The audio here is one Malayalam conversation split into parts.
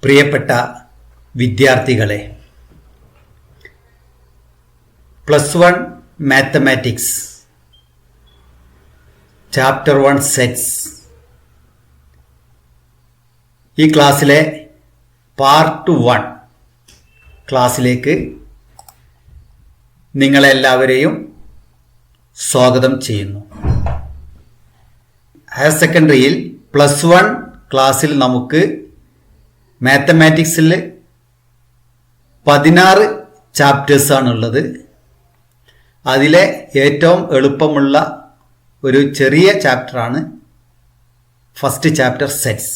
പ്രിയപ്പെട്ട വിദ്യാർത്ഥികളെ, +1 മാത്തമാറ്റിക്സ് ചാപ്റ്റർ 1 സെറ്റ്സ് ഈ ക്ലാസ്സിലെ പാർട്ട് 1 ക്ലാസ്സിലേക്ക് നിങ്ങളെല്ലാവരെയും സ്വാഗതം ചെയ്യുന്നു. ഹയർ സെക്കൻഡറിയിൽ +1 ക്ലാസ്സിൽ നമുക്ക് മാത്തമാറ്റിക്സിൽ 16 ചാപ്റ്റേഴ്സാണുള്ളത്. അതിലെ ഏറ്റവും എളുപ്പമുള്ള ഒരു ചെറിയ ചാപ്റ്ററാണ് ഫസ്റ്റ് ചാപ്റ്റർ സെറ്റ്സ്.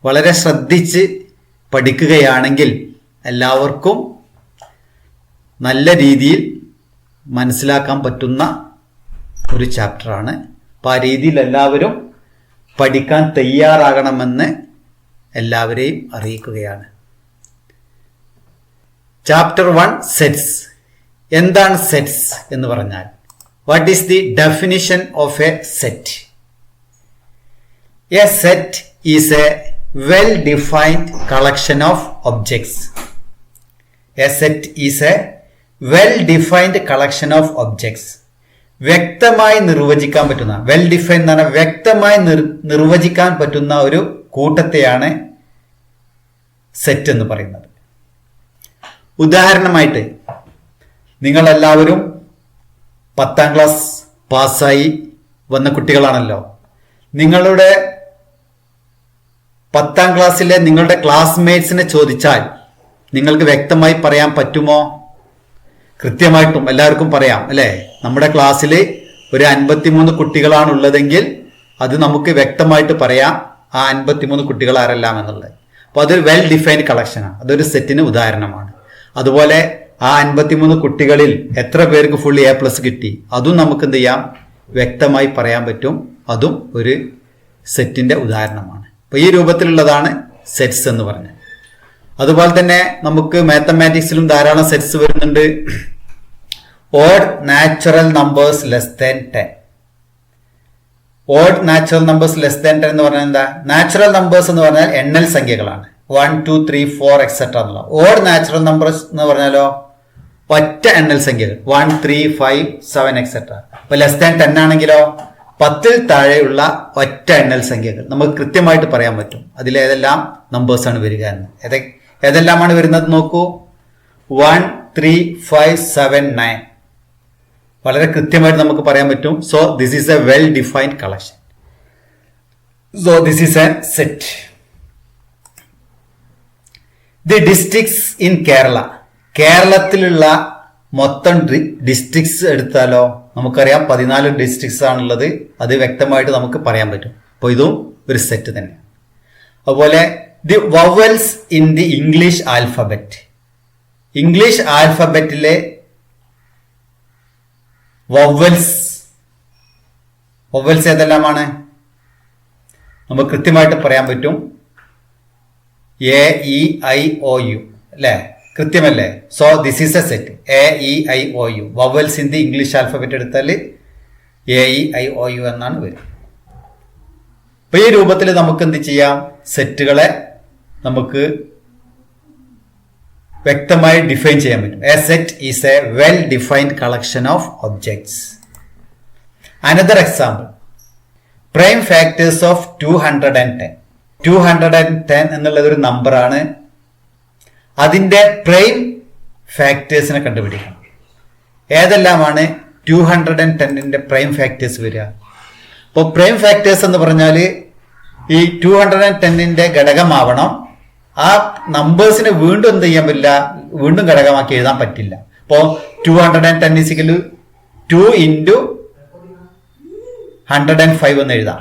വളരെ ശ്രദ്ധിച്ച് പഠിക്കുകയാണെങ്കിൽ എല്ലാവർക്കും നല്ല രീതിയിൽ മനസ്സിലാക്കാൻ പറ്റുന്ന ഒരു ചാപ്റ്ററാണ്. അപ്പോൾ ആ രീതിയിൽ എല്ലാവരും പഠിക്കാൻ തയ്യാറാകണമെന്ന് എല്ലാവരെയും അറിയിക്കുകയാണ്. Chapter 1 sets. എന്താണ് സെറ്റ്സ് എന്ന് പറഞ്ഞാൽ? What is the definition of a set? A set is A well defined collection of objects. A set is A well defined collection of objects. വ്യക്തമായി നിർവചിക്കാൻ പറ്റുന്ന, വെൽ ഡിഫൈൻഡ് എന്ന് പറഞ്ഞാൽ വ്യക്തമായി നിർവചിക്കാൻ പറ്റുന്ന ഒരു കൂട്ടത്തെയാണ് സെറ്റ് എന്ന് പറയുന്നത്. ഉദാഹരണമായിട്ട് നിങ്ങളെല്ലാവരും 10ാം ക്ലാസ് പാസ്സായി വന്ന കുട്ടികളാണല്ലോ. നിങ്ങളുടെ 10ാം ക്ലാസ്സിലെ നിങ്ങളുടെ ക്ലാസ്മേറ്റ്സിനെ ചോദിച്ചാൽ നിങ്ങൾക്ക് വ്യക്തമായി പറയാൻ പറ്റുമോ? കൃത്യമായിട്ടും എല്ലാവർക്കും പറയാം അല്ലേ? നമ്മുടെ ക്ലാസ്സിൽ ഒരു 53 കുട്ടികളാണുള്ളതെങ്കിൽ അത് നമുക്ക് വ്യക്തമായിട്ട് പറയാം ആ 53 കുട്ടികൾ ആരെല്ലാം എന്നുള്ളത്. അപ്പോൾ അതൊരു വെൽ ഡിഫൈൻഡ് കളക്ഷനാണ്, അതൊരു സെറ്റിന് ഉദാഹരണമാണ്. അതുപോലെ ആ 53 കുട്ടികളിൽ എത്ര പേർക്ക് ഫുൾ A+ കിട്ടി, അതും നമുക്ക് എന്ത് ചെയ്യാം, വ്യക്തമായി പറയാൻ പറ്റും. അതും ഒരു സെറ്റിന്റെ ഉദാഹരണമാണ്. അപ്പോൾ ഈ രൂപത്തിലുള്ളതാണ് സെറ്റ്സ് എന്ന് പറഞ്ഞത്. അതുപോലെ തന്നെ നമുക്ക് മാത്തമാറ്റിക്സിലും ധാരാളം സെറ്റ്സ് വരുന്നുണ്ട്. Odd natural numbers less than 10. Odd natural numbers less than 10 എന്ന് പറഞ്ഞാൽ എന്താ? നാച്ചുറൽ നമ്പേഴ്സ് എന്ന് പറഞ്ഞാൽ എണ്ണൽ സംഖ്യകളാണ്. 1, 2, 3, 4 എക്സെട്ര എന്നുള്ള. ഓഡ് നാച്ചുറൽ നമ്പേഴ്സ് എന്ന് പറഞ്ഞാലോ ഒറ്റ എണ്ണൽ സംഖ്യകൾ 1, 3, 5, 7 എക്സെട്ര. അപ്പൊ ലെസ് ദാൻ 10 ആണെങ്കിലോ 10ൽ താഴെയുള്ള ഒറ്റ എണ്ണൽ സംഖ്യകൾ നമുക്ക് കൃത്യമായിട്ട് പറയാൻ പറ്റും അതിലേതെല്ലാം നമ്പേഴ്സാണ് വരിക എന്ന്. ഏതെല്ലാമാണ് വരുന്നത് നോക്കൂ. 1, 3, 5, 7, 9 വളരെ കൃത്യമായിട്ട് നമുക്ക് പറയാൻ പറ്റും. So this is A well defined collection. So this is a set. The districts in Kerala. കേരളത്തിലുള്ള മൊത്തം ഡിസ്ട്രിക്ട്സ് എടുത്താലോ നമുക്കറിയാം 14 ഡിസ്ട്രിക്ട്സ് ആണുള്ളത്. അത് വ്യക്തമായിട്ട് നമുക്ക് പറയാൻ പറ്റും. അപ്പോൾ ഇതും ഒരു സെറ്റ് തന്നെയാണ്. അതുപോലെ the vowels in the English alphabet. English ആൽഫബറ്റിലെ വവൽസ് ഏതെല്ലാമാണ് നമുക്ക് കൃത്യമായിട്ട് പറയാൻ പറ്റും. A-E-I-O-U അല്ലേ? കൃത്യമല്ലേ? So this is a set. A-E-I-O-U. Vowels in the English alphabet എടുത്താൽ A-E-I-O-U എന്നാണ് വരും. അപ്പൊ ഈ രൂപത്തിൽ നമുക്ക് എന്ത് ചെയ്യാം, സെറ്റുകളെ നമുക്ക് വ്യക്തമായി ഡിഫൈൻ ചെയ്യാൻ പറ്റും. A set is A well defined collection of objects. Another example, prime factors of 210. 210 എന്നുള്ളത് ഒരു നമ്പറാണ്. അതിന്റെ പ്രൈം ഫാക്ടേഴ്സിനെ കണ്ടുപിടിക്കണം. ഏതെല്ലാമാണ് 210ന്റെ പ്രൈം ഫാക്ടേഴ്സ് വരിക? അപ്പോൾ പ്രൈം ഫാക്ടേഴ്സ് എന്ന് പറഞ്ഞാൽ ഈ 210ന്റെ ഘടകമാവണം. ആ നമ്പേഴ്സിനെ വീണ്ടും എന്ത് ചെയ്യാൻ പറ്റില്ല, വീണ്ടും ഘടകമാക്കി എഴുതാൻ പറ്റില്ല. അപ്പോൾ 210 = 2 × 105 എന്ന് എഴുതാം.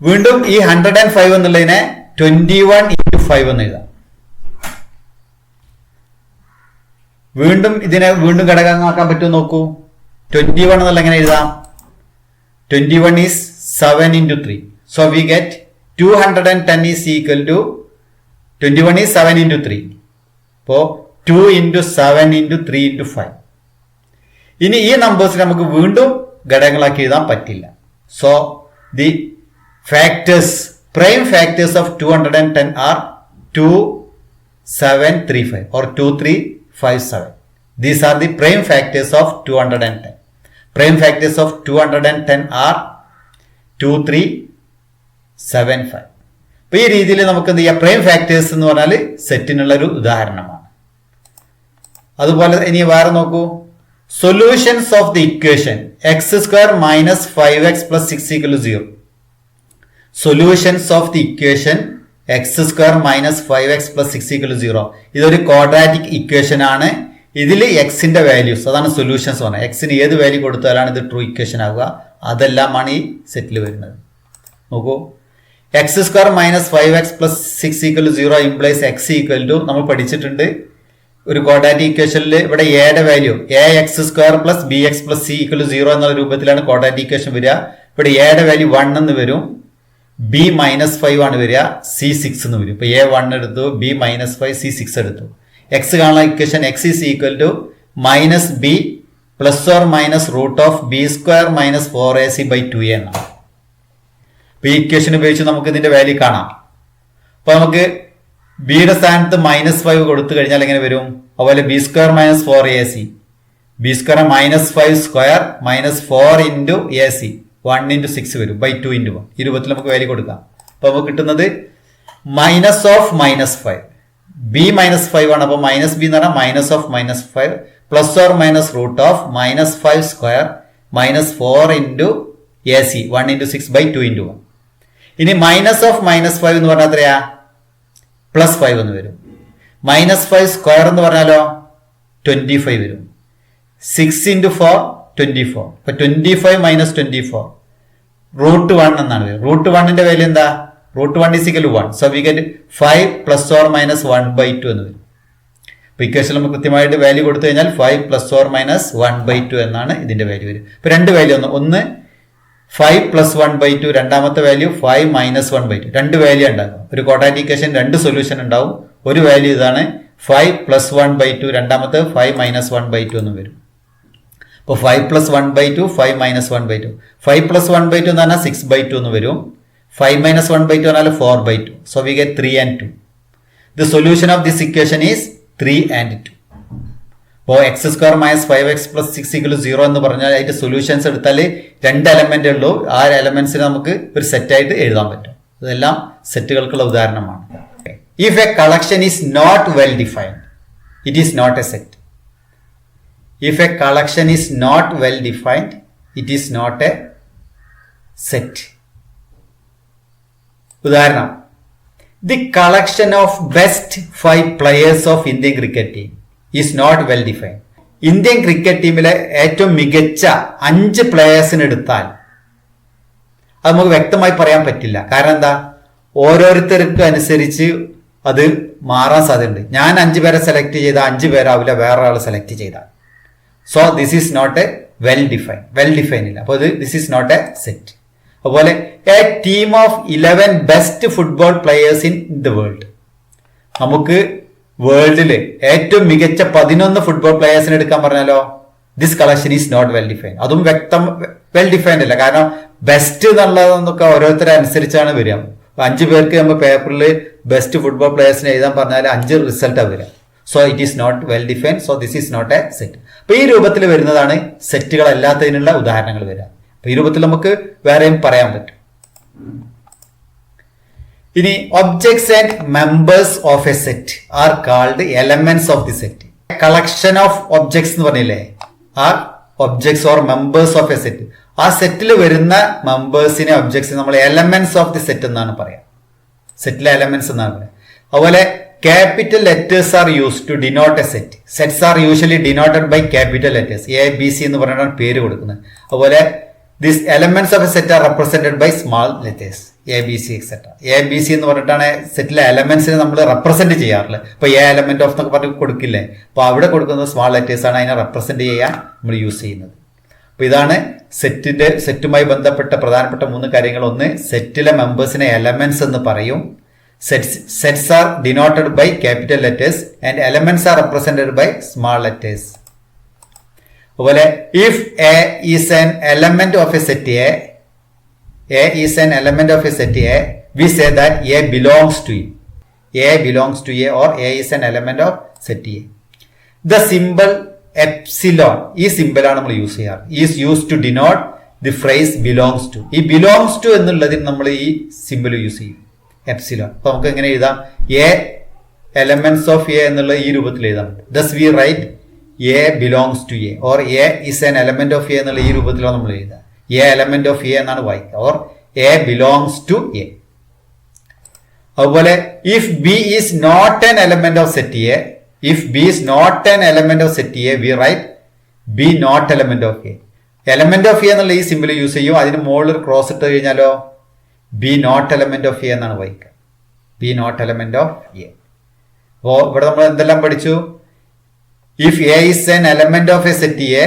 വീണ്ടും ഈ 105 എന്നുള്ളതിനെ 21 × 5 എന്ന് എഴുതാം. വീണ്ടും ഇതിനെ വീണ്ടും ഘടകമാക്കാൻ പറ്റും നോക്കൂ. 21 എന്നുള്ള എങ്ങനെ എഴുതാം? 21 is 7 × 3. So we get 210 is equal to 21 is 7 × 3. അപ്പോൾ 2 × 7 × 3 × 5. ഇനി ഈ നമ്പേഴ്സിനെ നമുക്ക് വീണ്ടും ഘടകങ്ങളാക്കി എഴുതാൻ പറ്റില്ല. So the factors, prime factors of 210 are 2735 or 2357. These are the prime factors of 210. Prime factors of 210 are 2375. അപ്പോൾ ഈ രീതിയിൽ നമുക്ക് എന്ത് ചെയ്യാം, പ്രൈം ഫാക്ടേഴ്സ് എന്ന് പറഞ്ഞാൽ സെറ്റിനുള്ളൊരു ഉദാഹരണമാണ്. അതുപോലെ ഇനി വേറെ നോക്കൂ, solutions of the equation x² - 5x + 6 = 0. Solutions of the equation x² - 5x + 6 = 0. ഇതൊരു ക്വാഡ്രാറ്റിക് ഇക്വേഷൻ ആണ്. ഇതിൽ എക്സിന്റെ വാല്യൂസ്, അതാണ് സൊല്യൂഷൻസ് പറഞ്ഞത്. എക്സിന് ഏത് വാല്യൂ കൊടുത്താലാണ് ഇത് ട്രൂ ഇക്വേഷൻ ആവുക, അതെല്ലാമാണ് ഈ സെറ്റിൽ വരുന്നത്. നോക്കൂ, x² - 5x + 6 = 0 ഇംപ്ലൈസ് x = നമ്മൾ പഠിച്ചിട്ടുണ്ട് ഒരു ക്വാഡ്രാറ്റിക് ഇക്വേഷനിൽ ഇവിടെ എയുടെ വാല്യൂ ax² + bx + c = 0 എന്നുള്ള രൂപത്തിലാണ് ക്വാഡ്രാറ്റിക് ഇക്വേഷൻ വരിക. ഇവിടെ എയുടെ വാല്യൂ 1 എന്ന് വരും, b -5 ആണ് വരിക, c 6 എന്ന് വരും. ഇപ്പൊ a 1 എടുത്തു, b -5, c 6 എടുത്തു. x കാണുന്ന equation x is equal to -b ± √b² - 4ac / 2a എന്നാണ്. അപ്പൊ ഈ ഇക്വേഷൻ ഉപയോഗിച്ച് നമുക്ക് ഇതിന്റെ വാല്യൂ കാണാം. അപ്പൊ നമുക്ക് ബിയുടെ സ്ഥാനത്ത് -5 കൊടുത്തു കഴിഞ്ഞാൽ എങ്ങനെ വരും? അതുപോലെ b² - 4ac, b² - 5² - 4 × ac 1 × 6 വരും, / 2 × 1. ഈ രൂപത്തിൽ നമുക്ക് വാല്യൂ കൊടുക്കാം. അപ്പൊ നമുക്ക് കിട്ടുന്നത് -5 b -5 ആണ്. അപ്പൊ -b എന്ന് പറഞ്ഞാൽ -5 ± √(-5² - 4 × ac 1 × 6 / 2 × 1. ഇനി -5 എന്ന് പറഞ്ഞാൽ എത്രയാ? +5 എന്ന് വരും. -5² എന്ന് പറഞ്ഞാലോ 25 വരും. 6 × 4 24. അപ്പൊ 25 - 24 √1 എന്നാണ് വരും. √1ന്റെ വാല്യൂ എന്താ? √1 = 1. സോ വി ഗെറ്റ് 5 ± 1/2 എന്ന് വരും. അപ്പൊ ഇക്വേഷൻ നമുക്ക് കൃത്യമായിട്ട് വാല്യൂ കൊടുത്തു കഴിഞ്ഞാൽ 5 ± 1/2 എന്നാണ് ഇതിന്റെ വാല്യൂ വരും. ഇപ്പൊ രണ്ട് വാല്യൂ, ഒന്ന് 5 + 1/2, രണ്ടാമത്തെ വാല്യൂ 5 - 1/2. രണ്ട് വാല്യൂ ഉണ്ടാകും. ഒരു ക്വാഡ്രാറ്റിക് ഇക്വേഷൻ രണ്ട് സൊല്യൂഷൻ ഉണ്ടാവും. ഒരു വാല്യൂ ഇതാണ് 5 + 1/2, രണ്ടാമത്തെ 5 - 1/2 എന്ന് വരും. അപ്പോൾ 5 + 1/2, 5 - 1/2. 5 + 1/2 എന്ന് പറഞ്ഞാൽ 6/2 എന്ന് വരും. 5 - 1/2 പറഞ്ഞാൽ 4/2. So we get 3 and 2. The solution of this equation is 3 and 2. അപ്പോൾ x² - 5x + 6 = 0 എന്ന് പറഞ്ഞാൽ അതിന്റെ സൊല്യൂഷൻസ് എടുത്താൽ രണ്ട് എലമെന്റ് ഉള്ളൂ. ആ എലമെന്റ്സിനെ നമുക്ക് ഒരു സെറ്റായിട്ട് എഴുതാൻ പറ്റും. ഇതെല്ലാം സെറ്റുകൾക്കുള്ള ഉദാഹരണമാണ്. If a collection is not well defined, it is not a set. If a collection is not well defined, it is not a set. ഉദാഹരണം, the collection of best 5 players of Indian cricket team is not well defined. Indian cricket ടീമിലെ ഏറ്റവും മികച്ച 5 പ്ലേയേഴ്സിന് എടുത്താൽ അത് നമുക്ക് വ്യക്തമായി പറയാൻ പറ്റില്ല. കാരണം എന്താ? ഓരോരുത്തർക്കും അനുസരിച്ച് അത് മാറാൻ സാധ്യതയുണ്ട്. ഞാൻ 5 പേരെ സെലക്ട് ചെയ്താൽ 5 പേരാവില്ല വേറെ ആൾ സെലക്ട് ചെയ്താൽ. So this is not a well define ഇല്ല. അപ്പോൾ this is not a set. അതുപോലെ a team of 11 best football players in the world. നമുക്ക് വേൾഡില് ഏറ്റവും മികച്ച 11 ഫുട്ബോൾ പ്ലേയേഴ്സിനെ എടുക്കാൻ പറഞ്ഞാലോ this collection is not well defined. അതും വെൽ ഡിഫൈൻഡ് അല്ല. കാരണം ബെസ്റ്റ് എന്നുള്ളതൊക്കെ ഓരോരുത്തരെ അനുസരിച്ചാണ് വരിക. 5 പേർക്ക് നമ്മൾ പേപ്പറിൽ ബെസ്റ്റ് ഫുട്ബോൾ പ്ലേയേഴ്സിനെ എഴുതാൻ പറഞ്ഞാൽ 5 റിസൾട്ടാണ് വരിക. So it is not well defined. So this is not a set. അപ്പൊ ഈ രൂപത്തിൽ വരുന്നതാണ് സെറ്റുകൾ അല്ലാത്തതിനുള്ള ഉദാഹരണങ്ങൾ വരിക. അപ്പൊ ഈ രൂപത്തിൽ നമുക്ക് വേറെയും പറയാൻ പറ്റും. ഇനി objects and members of a set are called elements of the set. Collection of objects എന്ന് പറഞ്ഞില്ലേ, ആ objects or members of a set. ആ സെറ്റിൽ വരുന്ന മെമ്പേഴ്സിനെ ഒബ്ജക്ട്സിനെ നമ്മൾ എലമെന്റ്സ് ഓഫ് ദി സെറ്റ് എന്നാണ് പറയാം. സെറ്റിലെ എലമെന്റ്സ് എന്നാണ് പറയാം. അതുപോലെ capital letters are used to denote a set. Sets are usually denoted by capital letters. ABC എന്ന് പറഞ്ഞാണ് പേര് കൊടുക്കുന്നത്. അതുപോലെ this elements of a set are represented by small letters, ABC etcetera. ABC എന്ന് പറഞ്ഞിട്ടാണ് സെറ്റിലെ എലമെന്റ്സിനെ നമ്മൾ റെപ്രസെന്റ് ചെയ്യാറുള്ളത്. ഇപ്പൊ എലമെന്റ് ഓഫ് എന്നൊക്കെ പറഞ്ഞ് കൊടുക്കില്ലേ, അപ്പൊ അവിടെ കൊടുക്കുന്നത് സ്മാൾ ലെറ്റേഴ്സ് ആണ് അതിനെ റെപ്രസെന്റ് ചെയ്യാൻ നമ്മൾ യൂസ് ചെയ്യുന്നത്. അപ്പൊ ഇതാണ് സെറ്റുമായി ബന്ധപ്പെട്ട പ്രധാനപ്പെട്ട 3 കാര്യങ്ങൾ. ഒന്ന്, സെറ്റിലെ മെമ്പേഴ്സിനെ എലമെന്റ്സ് എന്ന് പറയും. Sets are denoted by capital letters and elements are represented by small letters. അതുപോലെ if A is an element of a set A, A is an element of a set A, we say that A belongs to A. A belongs to A or A is an element of set A. The symbol epsilon, ഈ സിമ്പിളാണ് നമ്മൾ യൂസ് ചെയ്യാറ്, is used to denote the phrase belongs to. ഈ ബിലോങ്സ് ടു എന്നുള്ളതിന് നമ്മൾ ഈ സിമ്പിൾ യൂസ് ചെയ്യും, എപ്സിലോൺ. അപ്പൊ നമുക്ക് എങ്ങനെ എഴുതാം? എ എലമെന്റ്സ് ഓഫ് എ എന്നുള്ള ഈ രൂപത്തിൽ എഴുതാം. Thus we write a belongs to A or a is an element of A എന്നുള്ള ഈ രൂപത്തിലാണ് നമ്മൾ എഴുതുക. എ എലമെന്റ് ഓഫ് എ എന്നാണ് വായിക്കുക, or A belongs to A. അതുപോലെ if B is not an element of set A, if B is not an element of set A, we write B not element of A. Element of A എന്നുള്ള ഈ സിമ്പിൾ യൂസ് ചെയ്യും. അതിന് മുകളിൽ ക്രോസ് ഇട്ട് കഴിഞ്ഞാലോ B not element of A എന്നാണ് വായിക്കുക, B not element of A. അപ്പോൾ ഇവിടെ നമ്മൾ എന്തെല്ലാം പഠിച്ചു? If A is an element of a set A,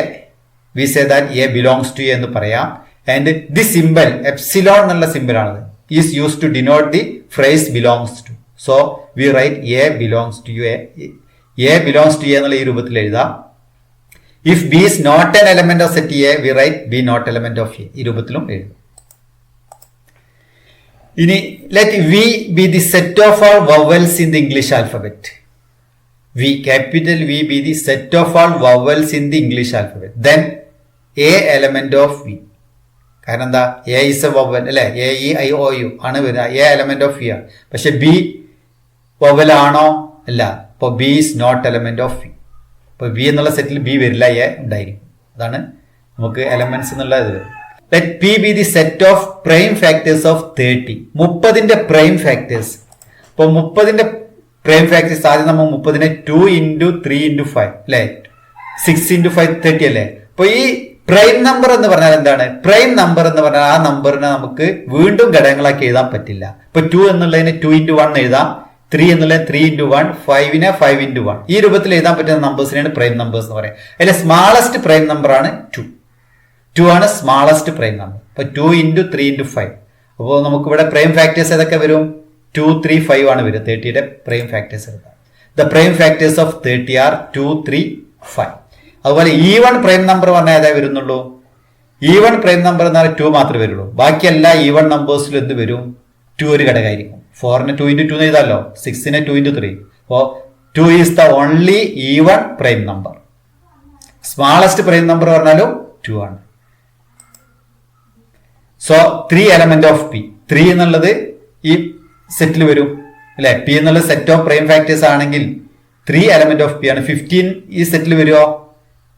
we say that A belongs to A എന്ന് പറയാം. And the symbol epsilon എന്നുള്ള സിമ്പിൾ ആണത്, is used to denote the phrase belongs to. So we write A belongs to A. A belongs to A എന്നുള്ള ഈ രൂപത്തിൽ എഴുതാം. If B is not an element of set A, we write B not element of A. ഈ രൂപത്തിലും എഴുതും. ഇനി let V be the set of all vowels in the English alphabet. V, capital V be the set of all vowels in the English alphabet. Then A element of V. കാരണം എന്താ? A is a vowel അല്ലെ, A E I O U ആണ് വരിക, A element of V ആണ്. പക്ഷെ B vowel ആണോ? അല്ല. അപ്പോൾ b is not element of V. അപ്പോൾ വി എന്നുള്ള സെറ്റിൽ ബി വരില്ല, എ ഉണ്ടായിരിക്കും. അതാണ് നമുക്ക് എലമെന്റ്സ് എന്നുള്ള ഇത്. Let P be the set of prime factors of 30. 30ന്റെ പ്രൈം ഫാക്ടേഴ്സ്. അപ്പോൾ 30ന്റെ പ്രൈം ഫാക്ടേഴ്സ് ആദ്യം നമ്മൾ 30നെ 2 into 3 into 5 അല്ലെ, 6 into 5 30 അല്ലേ. അപ്പോൾ ഈ പ്രൈം നമ്പർ എന്ന് പറഞ്ഞാൽ എന്താണ്? പ്രൈം നമ്പർ എന്ന് പറഞ്ഞാൽ ആ നമ്പറിനെ നമുക്ക് വീണ്ടും ഘടകങ്ങളാക്കി എഴുതാൻ പറ്റില്ല. ഇപ്പൊ 2 എന്നുള്ളതിന് 2 into 1 എഴുതാം, 3 എന്നുള്ളത് 3 into 1, 5നെ 5 into 1. ഈ രൂപത്തിൽ എഴുതാൻ പറ്റുന്ന നമ്പേഴ്സിനെയാണ് പ്രൈം നമ്പേഴ്സ് എന്ന് പറയുന്നത്. അതിലെ സ്മാളസ്റ്റ് പ്രൈം നമ്പർ ആണ് 2. 2 ആണ് സ്മാളസ്റ്റ് പ്രൈം നമ്പർ. അപ്പൊ 2 into 3 into 5. അപ്പോൾ നമുക്ക് ഇവിടെ പ്രൈം ഫാക്ടേഴ്സ് ഏതൊക്കെ വരും? 2, 3, 5 ആണ് വരും 30യുടെ പ്രൈം ഫാക്ടേഴ്സ് എടുക്കാം. The prime factors of 30 are 2, 3, 5. അതുപോലെ ഈവൺ പ്രൈം നമ്പർ പറഞ്ഞാൽ ഏതാ വരുന്നുള്ളൂ? ഈവൺ പ്രൈം നമ്പർ എന്ന് പറഞ്ഞാൽ 2 മാത്രമേ വരുള്ളൂ. ബാക്കി എല്ലാ ഈവൺ നമ്പേഴ്സിലും എന്ത് വരും? 2 ഒരു ഘടകമായിരിക്കും. 4നെ 2 into 2 എഴുതാമല്ലോ, 6നെ 2 into 3. അപ്പോൾ 2 is the only even prime number. Smallest prime number പറഞ്ഞാലും 2 ആണ്. So 3 element of P. 3 എന്നുള്ളത് ഈ സെറ്റിൽ വരും അല്ലെ. പി എന്നുള്ള സെറ്റ് ഓഫ് പ്രൈം ഫാക്ടേഴ്സ് ആണെങ്കിൽ 3 എലമെന്റ് ഓഫ് പി ആണ്. 15 ഈ സെറ്റിൽ വരുമോ?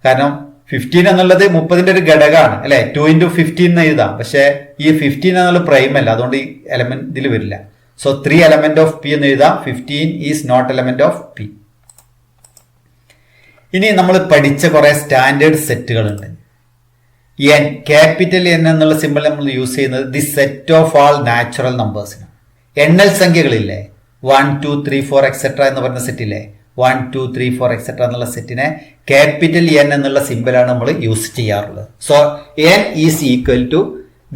കാരണം 15 എന്നുള്ളത് 30ന്റെ ഒരു ഘടകമാണ് അല്ലെ. 2 into 15 എന്ന് എഴുതാം, പക്ഷെ ഈ 15 എന്നുള്ള പ്രൈം അല്ല, അതുകൊണ്ട് ഈ എലമെന്റ് ഇതിൽ വരില്ല. സോ 3 എലമെന്റ് ഓഫ് പി എന്ന് എഴുതാം. 15 is not element of P. ഇനി നമ്മൾ പഠിച്ച കുറെ സ്റ്റാൻഡേർഡ് സെറ്റുകളുണ്ട്. എൻ, ക്യാപിറ്റൽ എൻ എന്നുള്ള സിമ്പിൾ നമ്മൾ യൂസ് ചെയ്യുന്നത് the set of all natural നമ്പേഴ്സിന്. എണ്ണൽ സംഖ്യകളില്ലേ, 1, 2, 3, 4 എക്സെട്ര എന്ന് പറഞ്ഞ സെറ്റില്ലേ, 1, 2, 3, 4 എക്സെട്ര എന്നുള്ള സെറ്റിനെ ക്യാപിറ്റൽ എൻ എന്നുള്ള സിമ്പിളാണ് നമ്മൾ യൂസ് ചെയ്യാറുള്ളത്. So N is equal to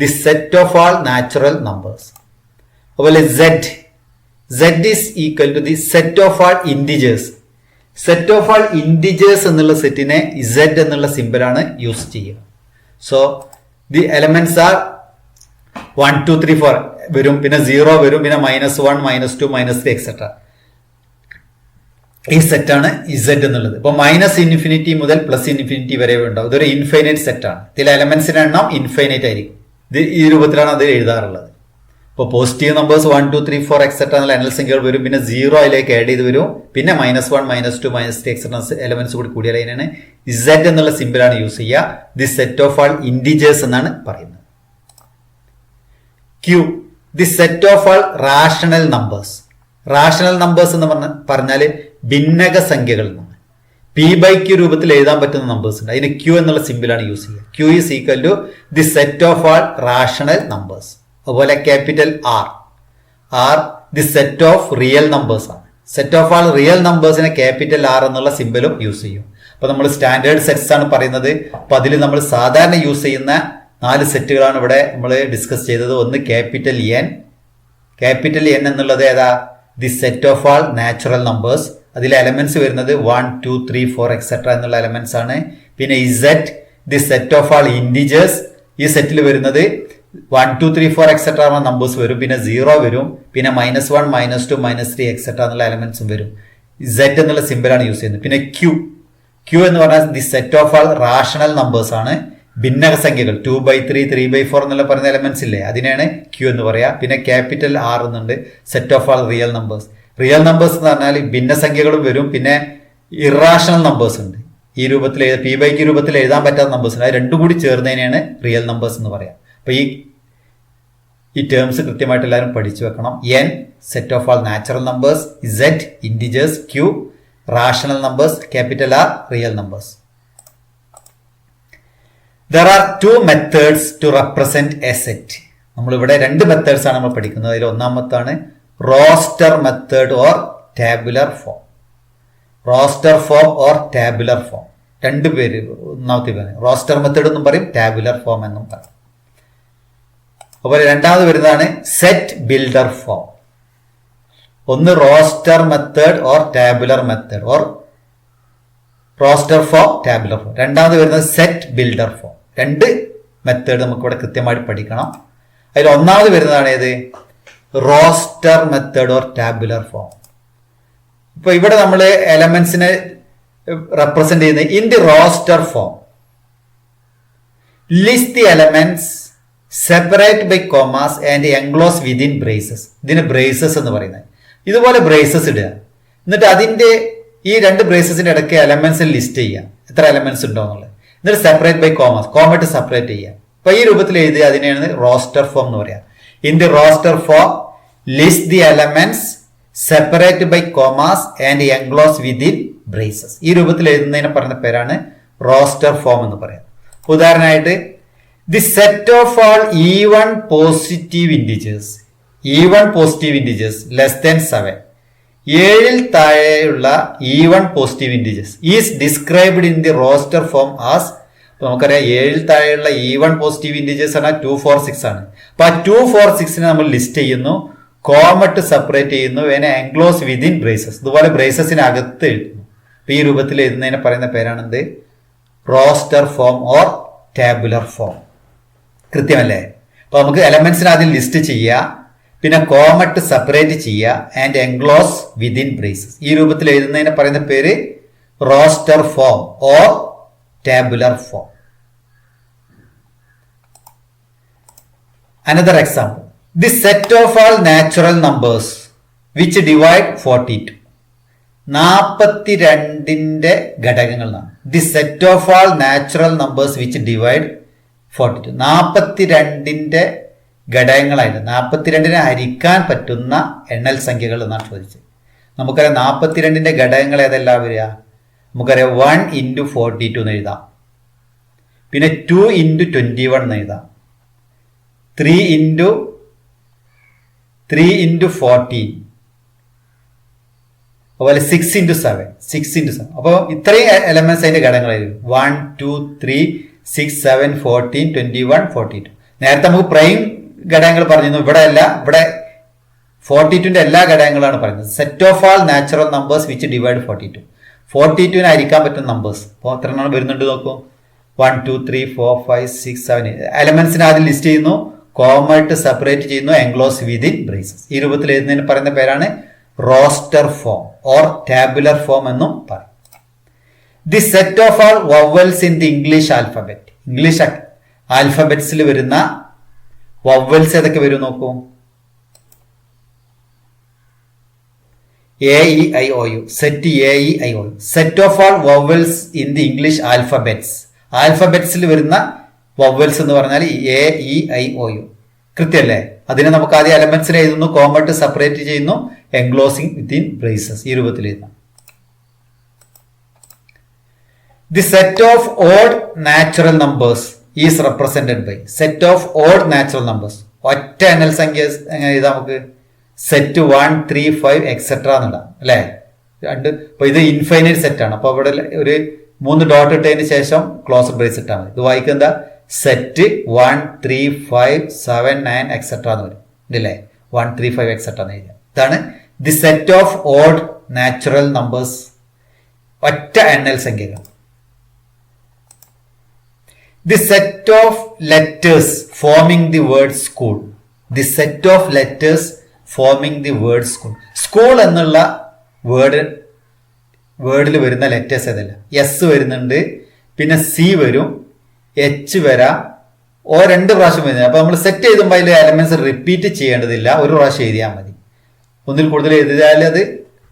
the set of all natural numbers. അതുപോലെ Z is equal to the set of all integers. Set of all integers എന്നുള്ള സെറ്റിനെ Z എന്നുള്ള സിമ്പിളാണ് യൂസ് ചെയ്യുക. സോ ദി എലമെന്റ്സ് ആർ 1, 2, 3, 4 വരും, പിന്നെ 0 വരും, പിന്നെ -1, -2, -3 എക്സെട്ര. ഈ സെറ്റാണ് Z എന്നുള്ളത്. ഇപ്പൊ -ഇൻഫിനിറ്റി മുതൽ +ഇൻഫിനിറ്റി വരെ ഉണ്ടാവും. ഇതൊരു ഇൻഫൈനൈറ്റ് സെറ്റാണ്. ഇതിലെ എലമെന്റ്സിന്റെ എണ്ണം ഇൻഫൈനൈറ്റ് ആയിരിക്കും. ഇത് ഈ രൂപത്തിലാണ് അത് എഴുതാറുള്ളത്. ഇപ്പോൾ പോസിറ്റീവ് നമ്പേഴ്സ് 1, 2, 3, 4 എക്സെട്ര എന്നുള്ള എണ്ണൽ സംഖ്യകൾ വരും, പിന്നെ 0 അതിലേക്ക് ആഡ് ചെയ്ത് വരും, പിന്നെ -1, -2, -3 എക്സെട്ര എലമെന്റ്സ് കൂടി കൂടിയ ലൈനാണ് Z എന്നുള്ള സിമ്പിളാണ് യൂസ് ചെയ്യുക. The set of all integers എന്നാണ് പറയുന്നത്. Q, the set of all rational numbers. Rational numbers എന്ന് പറഞ്ഞാൽ ഭിന്നക സംഖ്യകൾ എന്നാണ്. P/Q രൂപത്തിൽ എഴുതാൻ പറ്റുന്ന നമ്പേഴ്സ് ഉണ്ട്, അതിന് Q എന്നുള്ള സിമ്പിളാണ് യൂസ് ചെയ്യുക. Q is equal to the set of all rational numbers. അതുപോലെ capital R the set of real numbers ആണ്. സെറ്റ് ഓഫ് ആൾ റിയൽ നമ്പേഴ്സിനെ ക്യാപിറ്റൽ R എന്നുള്ള സിമ്പിളും യൂസ് ചെയ്യും. അപ്പൊ നമ്മൾ സ്റ്റാൻഡേർഡ് സെറ്റ്സ് ആണ് പറയുന്നത്. അപ്പൊ അതിൽ നമ്മൾ സാധാരണ യൂസ് ചെയ്യുന്ന 4 സെറ്റുകളാണ് ഇവിടെ നമ്മൾ ഡിസ്കസ് ചെയ്തത്. ഒന്ന് ക്യാപിറ്റൽ N. ക്യാപിറ്റൽ N എന്നുള്ളത് ഏതാ? The set of all natural numbers. അതിലെ എലമെന്റ്സ് വരുന്നത് 1, 2, 3, 4 എക്സെട്ര എന്നുള്ള എലമെന്റ്സ് ആണ്. പിന്നെ Z the set of all integers. ഈ സെറ്റിൽ വരുന്നത് 1 2 3 4 എക്സെട്ര നമ്പേഴ്സ് വരും, പിന്നെ 0 വരും, പിന്നെ -1 -2 -3 എക്സെട്ര എന്നുള്ള എലമെന്റ്സും വരും. Z എന്നുള്ള സിമ്പിളാണ് യൂസ് ചെയ്യുന്നത്. പിന്നെ Q എന്ന് പറഞ്ഞാൽ the set of all rational numbers ആണ്. ഭിന്നകസംഖ്യകൾ 2/3 3/4 എന്നുള്ള പറയുന്ന എലമെന്റ്സ് ഇല്ലേ, അതിനാണ് Q എന്ന് പറയാ. പിന്നെ ക്യാപിറ്റൽ R എന്നുണ്ട്, set of all real numbers. Real numbers എന്ന് പറഞ്ഞാൽ ഭിന്നസംഖ്യകളും വരും, പിന്നെ ഇറാഷണൽ നമ്പേഴ്സ് ഉണ്ട്. ഈ രൂപത്തിൽ P/Q രൂപത്തിൽ എഴുതാൻ പറ്റാത്ത നമ്പേഴ്സ് ഉണ്ട്. അത് രണ്ടും കൂടി ചേർന്നതിനാണ് റിയൽ നമ്പേഴ്സ് എന്ന് പറയാം. അപ്പൊ ഈ ടേംസ് കൃത്യമായിട്ട് എല്ലാവരും പഠിച്ചു വെക്കണം. N set of all natural numbers, Z integers, Q rational numbers, capital R real numbers. There are two methods to represent a set. നമ്മളിവിടെ രണ്ട് മെത്തേഡ്സ് ആണ് നമ്മൾ പഠിക്കുന്നത്. അതിൽ ഒന്നാമത്താണ് roster method or tabular form. Roster form or tabular form, രണ്ടു പേര്. ഒന്നാമത്തെ പേര് റോസ്റ്റർ മെത്തേഡ് എന്നും പറയും, ടാബുലർ ഫോം എന്നും പറയും. അതുപോലെ രണ്ടാമത് വരുന്നതാണ് സെറ്റ് ബിൽഡർ ഫോം. ഒന്ന് roster method or tabular method or roster form, tabular form. രണ്ടാമത് വരുന്നത് സെറ്റ് ബിൽഡർ ഫോം. രണ്ട് മെത്തേഡ് നമുക്ക് ഇവിടെ കൃത്യമായിട്ട് പഠിക്കണം. അതിൽ ഒന്നാമത് വരുന്നതാണ് ഏത്? Roster method or tabular form. ഇപ്പൊ ഇവിടെ നമ്മൾ എലമെന്റ്സിനെ റെപ്രസെന്റ് ചെയ്യുന്നത് in the roster form. List the elements, separate by commas and enclose within braces. ഇതിന് ബ്രേസസ് എന്ന് പറയുന്നത്. ഇതുപോലെ ബ്രേസസ് ഇടുക, എന്നിട്ട് അതിന്റെ ഈ രണ്ട് ബ്രേസസിന്റെ ഇടയ്ക്ക് എലമെന്റ്സ് ലിസ്റ്റ് ചെയ്യുക, എത്ര എലമെന്റ്സ് ഉണ്ടോ എന്നുള്ളത്. എന്നിട്ട് സെപ്പറേറ്റ് ബൈ കോമാസ്, കോമയിട്ട് സെപ്പറേറ്റ് ചെയ്യുക. അപ്പൊ ഈ രൂപത്തിൽ എഴുതി അതിനെയാണ് റോസ്റ്റർ ഫോം എന്ന് പറയാം. In the roster form list the elements, separate by commas and enclose within braces. ഈ രൂപത്തിൽ എഴുതുന്നതിനെ പറയുന്ന പേരാണ് റോസ്റ്റർ ഫോം എന്ന് പറയാം. ഉദാഹരണമായിട്ട് the set of all even positive integers, even positive integers less than 7, 7ൽ താഴെയുള്ള even positive integers is described in the roster form as. നമുക്കറിയാം 7ൽ താഴെയുള്ള ഈവൺ പോസിറ്റീവ് ഇൻഡിജേഴ്സ് ആണ് 2 4 6 ആണ്. അപ്പൊ ആ 2 4 6നെ നമ്മൾ ലിസ്റ്റ് ചെയ്യുന്നു, കോമട്ട് സെപ്പറേറ്റ് ചെയ്യുന്നു, പിന്നെ എൻക്ലോസ് വിതിൻ ബ്രേസസ്. ഇതുപോലെ ബ്രേസസിനകത്ത് എഴുതുന്നു. അപ്പൊ ഈ രൂപത്തിൽ എഴുതുന്നതിനെ പറയുന്ന പേരാണെന്ത്? Roster form or tabular form. കൃത്യമല്ലേ? അപ്പൊ നമുക്ക് എലമെന്റ്സിനെ ആദ്യം ലിസ്റ്റ് ചെയ്യുക, പിന്നെ കോമട്ട് സെപ്പറേറ്റ് ചെയ്യുക, ആൻഡ് എൻക്ലോസ് വിതിൻ ബ്രേസസ്. ഈ രൂപത്തിൽ എഴുതുന്നതിനെ പറയുന്ന പേര് roster form or tabular form. Another example, the set of all natural numbers which divide 42. 42ന്റെ ഘടകങ്ങൾ. The set of all natural numbers which divide 42. 42ന്റെ ഘടകങ്ങളായിട്ട് 42നെ ഹരിക്കാൻ പറ്റുന്ന എണ്ണൽ സംഖ്യകൾ എന്നാണ് ചോദിച്ചത്. നമുക്കറിയാം 42ന്റെ ഘടകങ്ങൾ ഏതെല്ലാം വരിക? നമുക്കറിയാം 1 × 42 എന്ന് എഴുതാം, പിന്നെ 2 × 21 എന്ന് എഴുതാം, 3 × 14, അതുപോലെ 6 × 7, 6 × 7. അപ്പോൾ ഇത്രയും എലമെന്റ്സ് അതിന്റെ ഘടകങ്ങളായിരുന്നു. 1 2 3 6 7 14 21 42. നേരത്തെ നമുക്ക് പ്രൈം ഘടകങ്ങൾ പറഞ്ഞിരുന്നു, ഇവിടെ അല്ല, ഇവിടെ 42ന്റെ എല്ലാ ഘടകങ്ങളാണ് പറയുന്നത്. Set of all natural numbers which divide 42. 42നെ ഹരിക്കാൻ പറ്റുന്ന നമ്പേഴ്സ് അപ്പോൾ എത്ര എണ്ണം വരുന്നുണ്ട് നോക്കൂ. 1 2 3 4 5 6 7 എലമെന്റ്സിനെ ആദ്യം ലിസ്റ്റ് ചെയ്യുന്നു, കോമട്ട് സെപ്പറേറ്റ് ചെയ്യുന്നു, എൻക്ലോസ് വിതിൻ ബ്രേസസ്. ഈ രൂപത്തിൽ എഴുതുന്നതിന് പറയുന്ന പേരാണ് roster form or tabular form എന്നും പറയും. The set of all vowels in the English alphabet. English ആൽഫബറ്റ്സിൽ വരുന്ന വവൽസ് ഏതൊക്കെ വരും നോക്കൂ. AEIOU, set AEIOU. Set of all vowels in the English alphabets. ആൽഫബറ്റ്സിൽ വരുന്ന വവൽസ് എന്ന് പറഞ്ഞാൽ AEIOU. കൃത്യല്ലേ? അതിനെ നമുക്ക് ആദ്യം എലമെന്റ്സിനെ എഴുതുന്നു, കോമട്ട് സെപ്പറേറ്റ് ചെയ്യുന്നു, എൻക്ലോസിംഗ് വിത്തിൻ ബ്രേസസ്. ഈ രൂപത്തിൽ എഴുതാം. The set of odd natural numbers is represented by. Set of odd natural numbers ഒറ്റ എണ്ണൽ സംഖ്യ എങ്ങനെ എഴുതാം? നമുക്ക് സെറ്റ് 1 3 5 എക്സെട്ര എന്നിടാം അല്ലെ? ഇപ്പൊ ഇത് ഇൻഫൈനൈറ്റ് സെറ്റ് ആണ്. അപ്പൊ ഇവിടെ ഒരു 3 ഡോട്ട് ഇട്ടതിന് ശേഷം ക്ലോസ് ബ്രേസ് ഇട്ടാൽ മതി. ഇത് വായിക്കുന്ന സെറ്റ് 1 3 5 7 9 എക്സെട്ര എന്ന് വരും ഇല്ലേ? 1 3 5 എക്സെട്ര എന്ന് എഴുതാം. ഇതാണ് the set of odd natural numbers, ഒറ്റ എണ്ണൽ സംഖ്യകൾ. The set of letters forming the word school. The set of letters forming the word school. School എന്നുള്ള വേർഡിൽ വരുന്ന ലെറ്റേഴ്സ് ഏതല്ല? എസ് വരുന്നുണ്ട്, പിന്നെ സി വരും, എച്ച് വരാം, ഓ 2 പ്രാവശ്യം വരുന്നത്. അപ്പൊ നമ്മൾ സെറ്റ് എഴുതുമ്പോൾ അതിലെ എലമെന്റ്സ് റിപ്പീറ്റ് ചെയ്യേണ്ടതില്ല, ഒരു പ്രാവശ്യം എഴുതിയാൽ മതി. ഒന്നിൽ കൂടുതൽ എഴുതിയാൽ അത്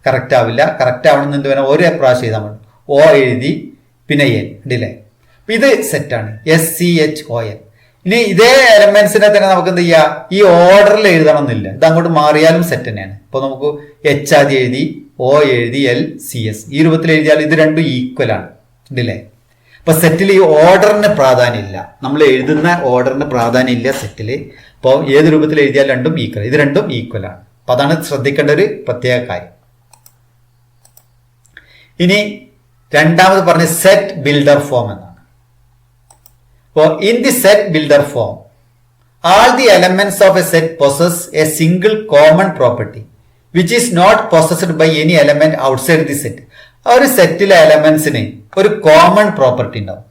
കറക്റ്റ് ആവില്ല. കറക്റ്റ് ആവണമെന്ന് വേണം ഒരു പ്രാവശ്യം എഴുതാൻ മതി. ഓ എഴുതി പിന്നെ എൻ ഡിലേ. ഇത് സെറ്റാണ്, SCHON. ഇനി ഇതേ എലമെന്റ്സിനെ തന്നെ നമുക്ക് എന്ത് ചെയ്യാം, ഈ ഓർഡറിൽ എഴുതണം എന്നില്ല, ഇത് അങ്ങോട്ട് മാറിയാലും സെറ്റ് തന്നെയാണ്. ഇപ്പൊ നമുക്ക് എച്ച് ആദ്യം എഴുതി, ഓ എഴുതി, LCS ഈ രൂപത്തിൽ എഴുതിയാൽ ഇത് രണ്ടും ഈക്വൽ ആണ്. ഡിലേ. അപ്പൊ സെറ്റിൽ ഈ ഓർഡറിന് പ്രാധാന്യമില്ല, നമ്മൾ എഴുതുന്ന ഓർഡറിന് പ്രാധാന്യമില്ല സെറ്റില്. അപ്പോൾ ഏത് രൂപത്തിൽ എഴുതിയാൽ രണ്ടും ഈക്വൽ, ഇത് രണ്ടും ഈക്വൽ ആണ്. അപ്പൊ അതാണ് ശ്രദ്ധിക്കേണ്ട ഒരു പ്രത്യേക കാര്യം. ഇനി രണ്ടാമത് പറഞ്ഞ സെറ്റ് ബിൽഡർ ഫോം എന്നാണ്. അപ്പോൾ in the set builder form all the elements of a set possess a single common property which is not possessed by any element outside the set. ആ ഒരു സെറ്റിലെ എലമെന്റ്സിന് ഒരു കോമൺ പ്രോപ്പർട്ടി ഉണ്ടാവും.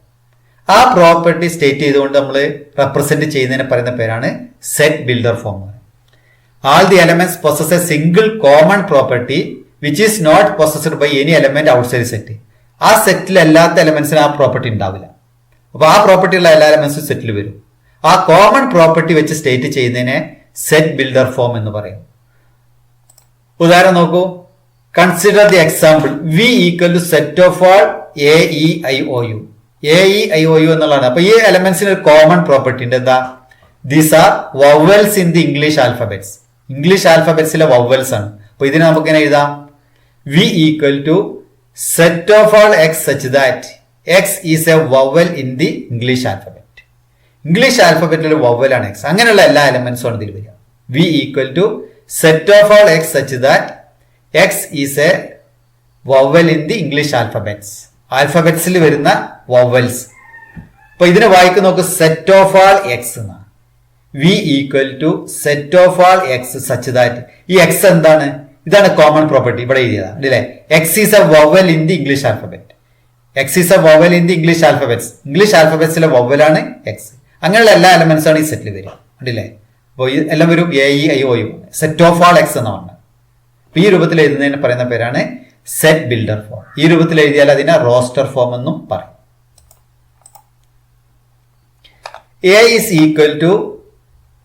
ആ പ്രോപ്പർട്ടി സ്റ്റേറ്റ് ചെയ്തുകൊണ്ട് നമ്മൾ റെപ്രസെന്റ് ചെയ്യുന്നതിനെ പറയുന്ന പേരാണ് set builder form. All the elements possess a single common property which is not possessed by any element outside the set. ആ സെറ്റിൽ അല്ലാത്ത എലമെന്റ്സിന് ആ പ്രോപ്പർട്ടി ഉണ്ടാവില്ല. അപ്പൊ ആ പ്രോപ്പർട്ടി ഉള്ള എല്ലാ എലമെന്റ്സും സെറ്റിൽ വരും. ആ കോമൺ പ്രോപ്പർട്ടി വെച്ച് സ്റ്റേറ്റ് ചെയ്യുന്നതിനെ സെറ്റ് ബിൽഡർ ഫോം എന്ന് പറയും. ഉദാഹരണം നോക്കൂ. Consider the example V equal to set of all AEIOU. AEIOU എന്നുള്ളതാണ്. അപ്പൊ ഈ എലമെന്റ്സിന് ഒരു കോമൺ പ്രോപ്പർട്ടി ഉണ്ട്. എന്താ? These are vowels in the English alphabets. English ആൽഫബറ്റ്സിലെ വവൽസ് ആണ്. അപ്പൊ ഇതിനെ നമുക്ക് എങ്ങനെ എഴുതാം? V equal to set of all x such that x is a vowel in the English alphabet. English ആൽഫബറ്റിൽ വവലാണ് എക്സ്. അങ്ങനെയുള്ള എല്ലാ എലമെന്റ്സും ആണ് ഇതിൽ വരിക. V equal to set of all x such that x is a vowel in the English alphabets. ആൽഫബറ്റ്സിൽ വരുന്ന വവൽസ്. അപ്പൊ ഇതിനെ വായിക്കുന്ന നോക്ക് സെറ്റ് ഓഫ് ആൾ എക്സ് എന്നാണ്. V equal to set of all x such that. ഈ എക്സ് എന്താണ്? ഇതാണ് കോമൺ പ്രോപ്പർട്ടി ഇവിടെ എഴുതിയതാണ് അല്ലേ. X is a vowel in the English alphabet. X is a vowel in the English alphabets. English ആൽഫബറ്റ്സിലെ വവലാണ് എക്സ്. അങ്ങനെയുള്ള എല്ലാ എലമെന്റ്സ് ആണ് ഈ സെറ്റിൽ വരിക അല്ലേ. അപ്പോൾ എല്ലാം വരും AEIOU. Set of all X എന്ന് പറഞ്ഞത്. ഈ രൂപത്തിൽ എഴുതുന്നതിന് പറയുന്ന പേരാണ് സെറ്റ് ബിൽഡർ ഫോം. ഈ രൂപത്തിൽ എഴുതിയാൽ അതിനെ റോസ്റ്റർ ഫോം എന്നും പറയും. A is equal to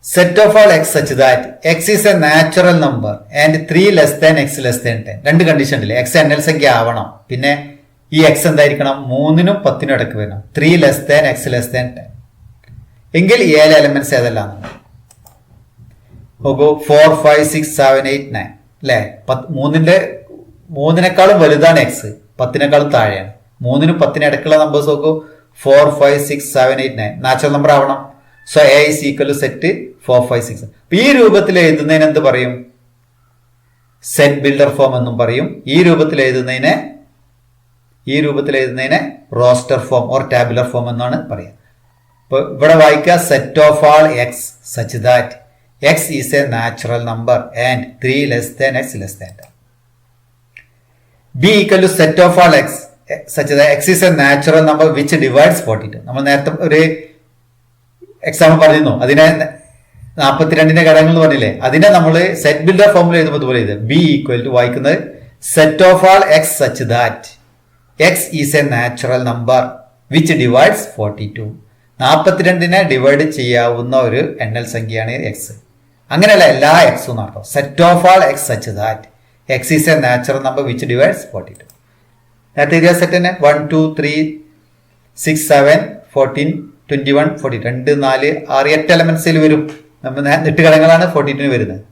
set of all x such that x is a natural number and 3 less than x less than 10. രണ്ട് കണ്ടീഷൻ ഉണ്ടല്ലേ. x എണ്ണൽ സംഖ്യ ആവണം, പിന്നെ ഈ x എന്തായിരിക്കണം? 3നും 10നും ഇടയ്ക്ക് വരണം. 3 less than x less than 10 എങ്കിൽ ഏഴ് എലമെന്റ്സ് ഏതെല്ലാം നോക്കൂ. 4 5 6 7 8 9 അല്ലെ. 3നേക്കാളും വലുതാണ് എക്സ്, 10നേക്കാളും താഴെയാണ്. 3നും 10നും ഇടയ്ക്കുള്ള നമ്പേഴ്സ് നോക്കൂ. 4 5 6 7 8 9 നാച്ചുറൽ നമ്പർ ആവണം. So A is equal to set 4 5 6. ഈ രൂപത്തിൽ എഴുതുന്നതിന് എന്ത് പറയും? സെറ്റ് ബിൽഡർ ഫോം എന്നും പറയും. ഈ രൂപത്തിൽ എഴുതുന്നതിനെ roster form or tabular form എന്നാണ് പറയുക. ഇപ്പൊ ഇവിടെ വായിക്കുക set of all x such that x is a natural number and 3 less than x less than 10. B equal to set of all x such that x is a natural number which divides 42. നമ്മൾ നേരത്തെ ഒരു എക്സാമ്പിൾ പറഞ്ഞിരുന്നു. അതിനെ 42ന്റെ ഘടകങ്ങൾ എന്ന് പറഞ്ഞില്ലേ, അതിനെ നമ്മൾ സെറ്റ് ബിൽഡർ ഫോമിൽ എഴുതുമ്പോൾ ഇതുപോലെ ചെയ്ത് ബി ഈക്വൽ ടു വായിക്കുന്നത് set of all x such that x is a natural number which divides 42. 42നെ ഡിവൈഡ് ചെയ്യാവുന്ന ഒരു എണ്ണൽ സംഖ്യയാണ് എക്സ്. അങ്ങനെയല്ല എല്ലാ എക്സും നടക്കും. Set of all x such that x is a natural number which divides 42. നേരത്തെ എഴുതിയ സെറ്റ് തന്നെ 1 2 3 6 7 14 21 40 2 4 6 8 എലമെന്റ്സിൽ വരും. നമ്മൾ 8 ഘടകങ്ങളാണ് 42 വരുന്നത്.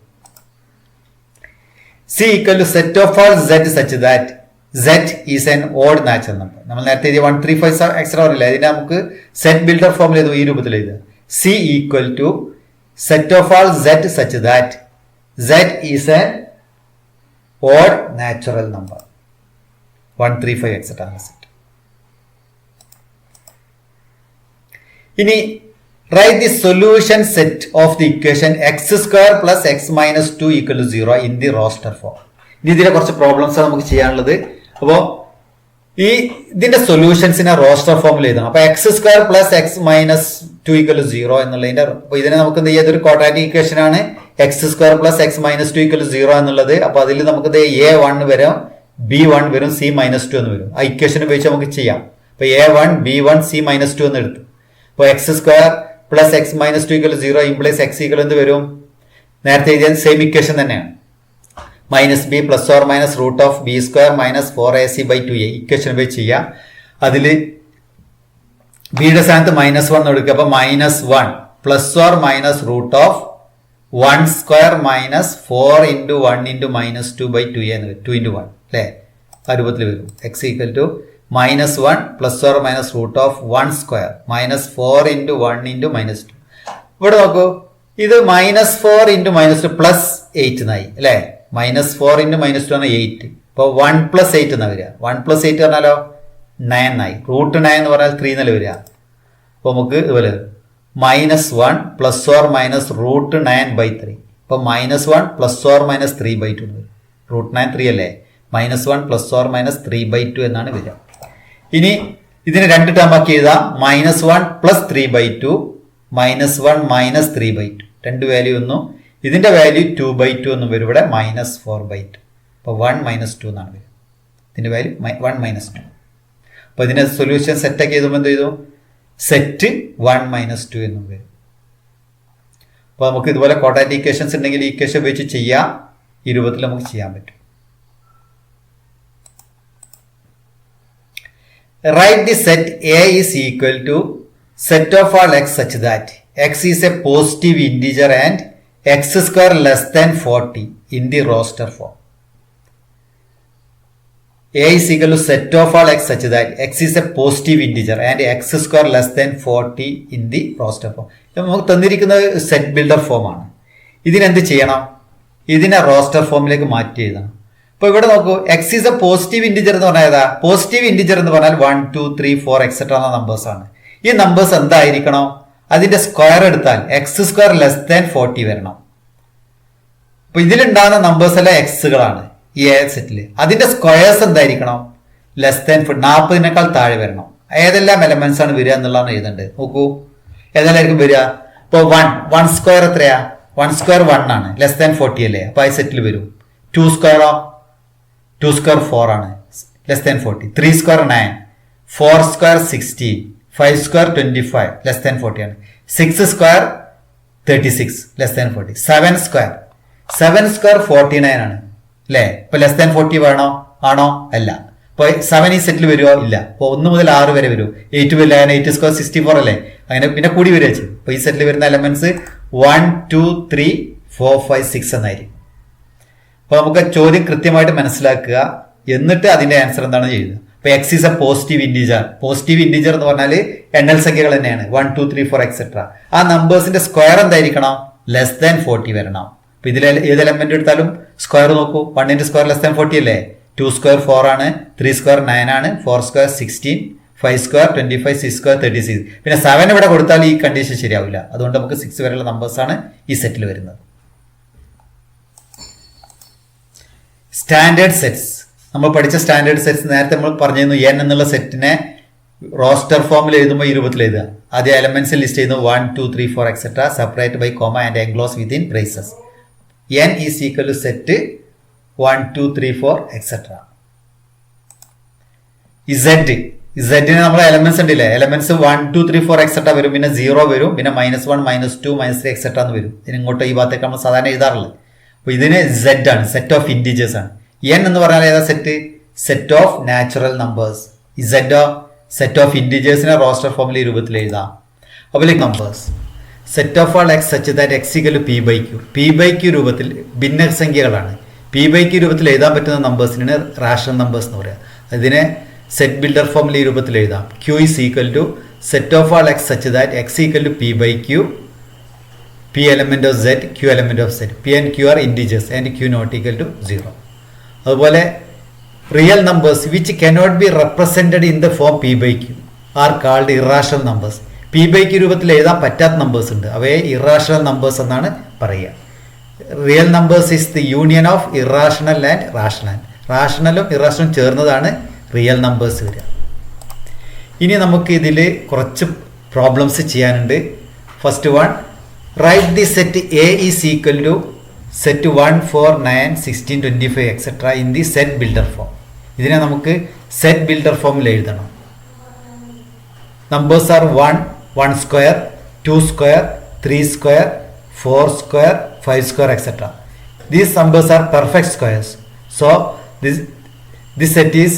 C equal to set of all set such that set is an odd natural number. നമ്മൾ നേരത്തെ 1 3 5 എക്സ്ട്രാ പറഞ്ഞില്ലേ, അതിനെ നമുക്ക് സെറ്റ് ബിൽഡർ ഫോമിൽ എഴുതും. ഈ രൂപത്തിൽ എഴുതുക C equal to set of all set such that set is an odd natural number 1 3 5 etcetera set. ഇനി write the solution set of the equation x² + x - 2 = 0 in the roster form. ഇനി ഇതിലെ കുറച്ച് പ്രോബ്ലംസ് നമുക്ക് ചെയ്യാനുള്ളത്. അപ്പോൾ ഈ ഇതിന്റെ സൊല്യൂഷൻസിനെ റോസ്റ്റർ ഫോമിൽ എഴുതണം. അപ്പൊ x square plus x minus 2 = 0 എന്നുള്ളതിന്റെ ഇതിനെ നമുക്ക് എന്ത് ചെയ്യാം, ഒരു ക്വാഡ്രാറ്റിക് ഇക്വേഷൻ ആണ് X square plus x minus 2 = 0 എന്നുള്ളത്. അപ്പൊ അതിൽ നമുക്ക് A1 വരും, B1 വരും, C-2 എന്ന് വരും. ആ ഇക്വേഷൻ ഉപയോഗിച്ച് നമുക്ക് ചെയ്യാം. അപ്പൊ A1 B1 C-2 എന്ന് എടുത്തു. അപ്പൊ x square plus x minus 2 = 0 implies x equal എന്ത് വരും, നേരത്തെ എഴുതിയ സെയിം ഇക്വേഷൻ തന്നെയാണ്. -b plus or minus root of b square minus 4ac/2a equation ഉപയോഗിച്ച് ചെയ്യാം. അതിൽ ബിയുടെ സ്ഥാനത്ത് -1 എടുക്കുക. അപ്പൊ -1 plus or minus root of 1 square minus 4 × 1 × -2/2a എന്ന് വരും. 2 × 1 അല്ലേ, ആ രൂപത്തിൽ വരും. X equal to -1 plus or minus root of 1 square minus 4 × 1 × -2. ഇവിടെ നോക്കൂ, ഇത് -4 × -2 പ്ലസ് 8 എന്നായി അല്ലേ. -4 × -2 ആണ് 8. ഇപ്പോൾ 1 + 8 എന്നാ വരിക. 1 + 8 പറഞ്ഞാലോ 9 എന്നായി. √9 എന്ന് പറഞ്ഞാൽ 3 എന്നല്ല വരിക. അപ്പോൾ നമുക്ക് ഇതുപോലെ -1 പ്ലസ് ഓർ മൈനസ് √9/3. ഇപ്പോൾ -1 പ്ലസ് ഓർ മൈനസ് 3/2 എന്ന് വരും. √9 3 അല്ലേ. -1 പ്ലസ് ഓർ മൈനസ് 3/2 എന്നാണ് വരിക. ഇനി ഇതിനെ രണ്ട് ടേം ആക്കി എഴുതാം. -1 പ്ലസ് 3/2 -1 മൈനസ് 3/2 രണ്ട് വാല്യൂ ഒന്നും. ഇതിന്റെ വാല്യൂ 2/2 എന്നും വരും. ഇവിടെ -4/2. അപ്പോൾ 1 - 2 എന്നാണ് വരും. ഇതിന്റെ വാല്യൂ 1 - 2. അപ്പോൾ ഇതിന്റെ സൊല്യൂഷൻ സെറ്റ് ആക്കി എഴുതുമ്പോൾ എന്ത് ചെയ്തു, സെറ്റ് 1 - 2 എന്നും വരും. അപ്പോൾ നമുക്ക് ഇതുപോലെ ക്വാഡ്രാറ്റിക് ഇക്വേഷൻസ് ഉണ്ടെങ്കിൽ ഈ ഇക്വേഷൻ ഉപയോഗിച്ച് ചെയ്യാം. ഈ രൂപത്തിൽ നമുക്ക് ചെയ്യാൻ പറ്റും. Write the set A is equal to set of all x such that x is a positive integer and x square less than 40 in the roster form. A is equal to set of all x such that x is a positive integer and x square less than 40 in the roster form. നമുക്ക് തന്നിരിക്കുന്ന സെറ്റ് ബിൽഡർ ഫോം ആണ്. ഇതിനെന്ത് ചെയ്യണം, ഇതിനെ റോസ്റ്റർ ഫോമിലേക്ക് മാറ്റി എഴുതണം. അപ്പൊ ഇവിടെ നോക്കൂ, X is A positive integer എന്ന് പറഞ്ഞാൽ ഏതാ, പോസിറ്റീവ് ഇന്റിജർ എന്ന് പറഞ്ഞാൽ 1 2 3 4 എക്സെട്ര എന്ന നമ്പേഴ്സ് ആണ്. ഈ നമ്പേഴ്സ് എന്തായിരിക്കണം, അതിന്റെ സ്ക്വയർ എടുത്താൽ എക്സ് സ്ക്വയർ ലെസ് ദാൻ 40 വരണം. അപ്പൊ ഇതിലുണ്ടാകുന്ന നമ്പേഴ്സ് എല്ലാം എക്സുകളാണ് ഈ എ സെറ്റില്. അതിന്റെ സ്ക്വയേഴ്സ് എന്തായിരിക്കണം, ലെസ് ദാൻ 40 താഴെ വരണം. ഏതെല്ലാം എലമെന്റ്സ് ആണ് വരിക എന്നുള്ളതാണ് എഴുതേണ്ടത്. നോക്കൂ, ഏതെല്ലായിരിക്കും വരിക. ഇപ്പൊ 1 സ്ക്വയർ എത്രയാ, 1 സ്ക്വയർ 1 ആണ്, ലെസ് ദാൻ 40 അല്ലേ. അപ്പൊ ആ സെറ്റിൽ വരും. 2 സ്ക്വയറോ, 2 സ്ക്വയർ 4 ആണ്, less than 40. 3 square 9, 4 square 16, 5 square 25, less than 40 ആണ്. 6 സ്ക്വയർ 36, ലെസ് ദാൻ 40. 7 സ്ക്വയർ 49 ആണ് അല്ലേ. ഇപ്പൊ ലെസ് ദാൻ 40 വേണോ, ആണോ, അല്ല. ഇപ്പൊ 7 ഈ സെറ്റിൽ വരുമോ, ഇല്ല. അപ്പൊ 1 മുതൽ 6 വരെ വരും. 8 വരില്ല, 8 സ്ക്വയർ 64 അല്ലേ. അങ്ങനെ പിന്നെ കൂടി വരിക ചെയ്യും. അപ്പൊ ഈ സെറ്റിൽ വരുന്ന എലമെന്റ്സ് 1 2 3 4 5 6 എന്നായിരിക്കും. അപ്പൊ നമുക്ക് ചോദ്യം കൃത്യമായിട്ട് മനസ്സിലാക്കുക, എന്നിട്ട് അതിന്റെ ആൻസർ എന്താണ് ചെയ്യുന്നത്. അപ്പൊ X is A positive integer. Positive integer എന്ന് പറഞ്ഞാൽ എണ്ണൽ സംഖ്യകൾ തന്നെയാണ്, 1 2 3 4 എക്സെട്ര. ആ നമ്പേഴ്സിന്റെ സ്ക്വയർ എന്തായിരിക്കണം, ലെസ് ദാൻ 40 വരണം. അപ്പൊ ഇതിൽ ഏത് എലമെന്റ് എടുത്താലും സ്ക്വയർ നോക്കൂ. 1 × സ്ക്വയർ ലെസ് ദാൻ 40 അല്ലേ. 2 സ്ക്വയർ 4 ആണ്, 3 സ്ക്വയർ 9 ആണ്, 4 സ്ക്വയർ 16, 5 സ്ക്വയർ 25, 6 സ്ക്വയർ 36. പിന്നെ 7 ഇവിടെ കൊടുത്താൽ ഈ കണ്ടീഷൻ ശരിയാവില്ല. അതുകൊണ്ട് നമുക്ക് 6 വരെയുള്ള നമ്പേഴ്സ് ആണ് ഈ സെറ്റിൽ വരുന്നത്. സ്റ്റാൻഡേർഡ് സെറ്റ്സ്, നമ്മൾ പഠിച്ച സ്റ്റാൻഡേർഡ് സെറ്റ്സ് നേരത്തെ നമ്മൾ പറഞ്ഞിരുന്നു. എൻ എന്നുള്ള സെറ്റിനെ റോസ്റ്റർ ഫോമിൽ എഴുതുമ്പോൾ ഈ രൂപത്തിൽ എഴുതുക. ആദ്യം എലമെന്റ്സ് ലിസ്റ്റ് ചെയ്യുന്നു 1 2 3 4 etcetera, separate by comma and enclose within braces. n is equal to set 1 2 3 4 etcetera. ഇസഡിന് നമ്മൾ എലമെന്റ്സ് ഉണ്ടല്ലേ, എലമെന്റ്സ് 1 2 3 4 എക്സെട്ര വരും, പിന്നെ 0 വരും, പിന്നെ -1 -2 -3 എക്സെട്ര എന്ന് വരും. ഇതിനിങ്ങോട്ട് ഈ ഭാഗത്തേക്ക് നമ്മൾ സാധാരണ എഴുതാറുള്ളത്. അപ്പൊ ഇതിന് Z ആണ്, സെറ്റ് ഓഫ് ഇന്റീജേഴ്സ് ആണ്. n എന്ന് പറഞ്ഞാൽ ഏതാ set, set of natural numbers. Z set of ഇന്റീജേഴ്സിനെ റോസ്റ്റർ ഫോമിൽ ഈ രൂപത്തിൽ എഴുതാം. അപ്പോൾ numbers set of all x such that x equal to p/q. p/q രൂപത്തിൽ ഭിന്നസംഖ്യകളാണ്. p/q രൂപത്തിൽ എഴുതാൻ പറ്റുന്ന നമ്പേഴ്സിനാണ് റാഷണൽ നമ്പേഴ്സ് എന്ന് പറയുക. അതിനെ സെറ്റ് ബിൽഡർ ഫോമിൽ ഈ രൂപത്തിൽ എഴുതാം. q is equal to set of all x such that x equal to p/q, p element of z, q element of z. p and q are integers and q not equal to 0. അതുപോലെ real numbers which cannot be represented in the form p/q are called irrational numbers. p/q രൂപത്തിൽ എഴുതാൻ പറ്റാത്ത നമ്പേഴ്സ് ഉണ്ട്, അവയെ ഇറാഷണൽ നമ്പേഴ്സ് എന്നാണ് പറയുക. Real numbers is the union of irrational and rational. റാഷണലും ഇറാഷണലും ചേർന്നതാണ് റിയൽ നമ്പേഴ്സ് വരിക. ഇനി നമുക്ക് ഇതിൽ കുറച്ച് പ്രോബ്ലംസ് ചെയ്യാനുണ്ട്. First one, right the set A is equal to set 1, 4, 9, 16, 25 etcetera in the set builder form. ഇതിനെ നമുക്ക് സെറ്റ് ബിൽഡർ ഫോമിൽ എഴുതണം. Numbers are 1, 1 square, 2 square, 3 square, 4 square, 5 square etc. These numbers are perfect squares. So this set is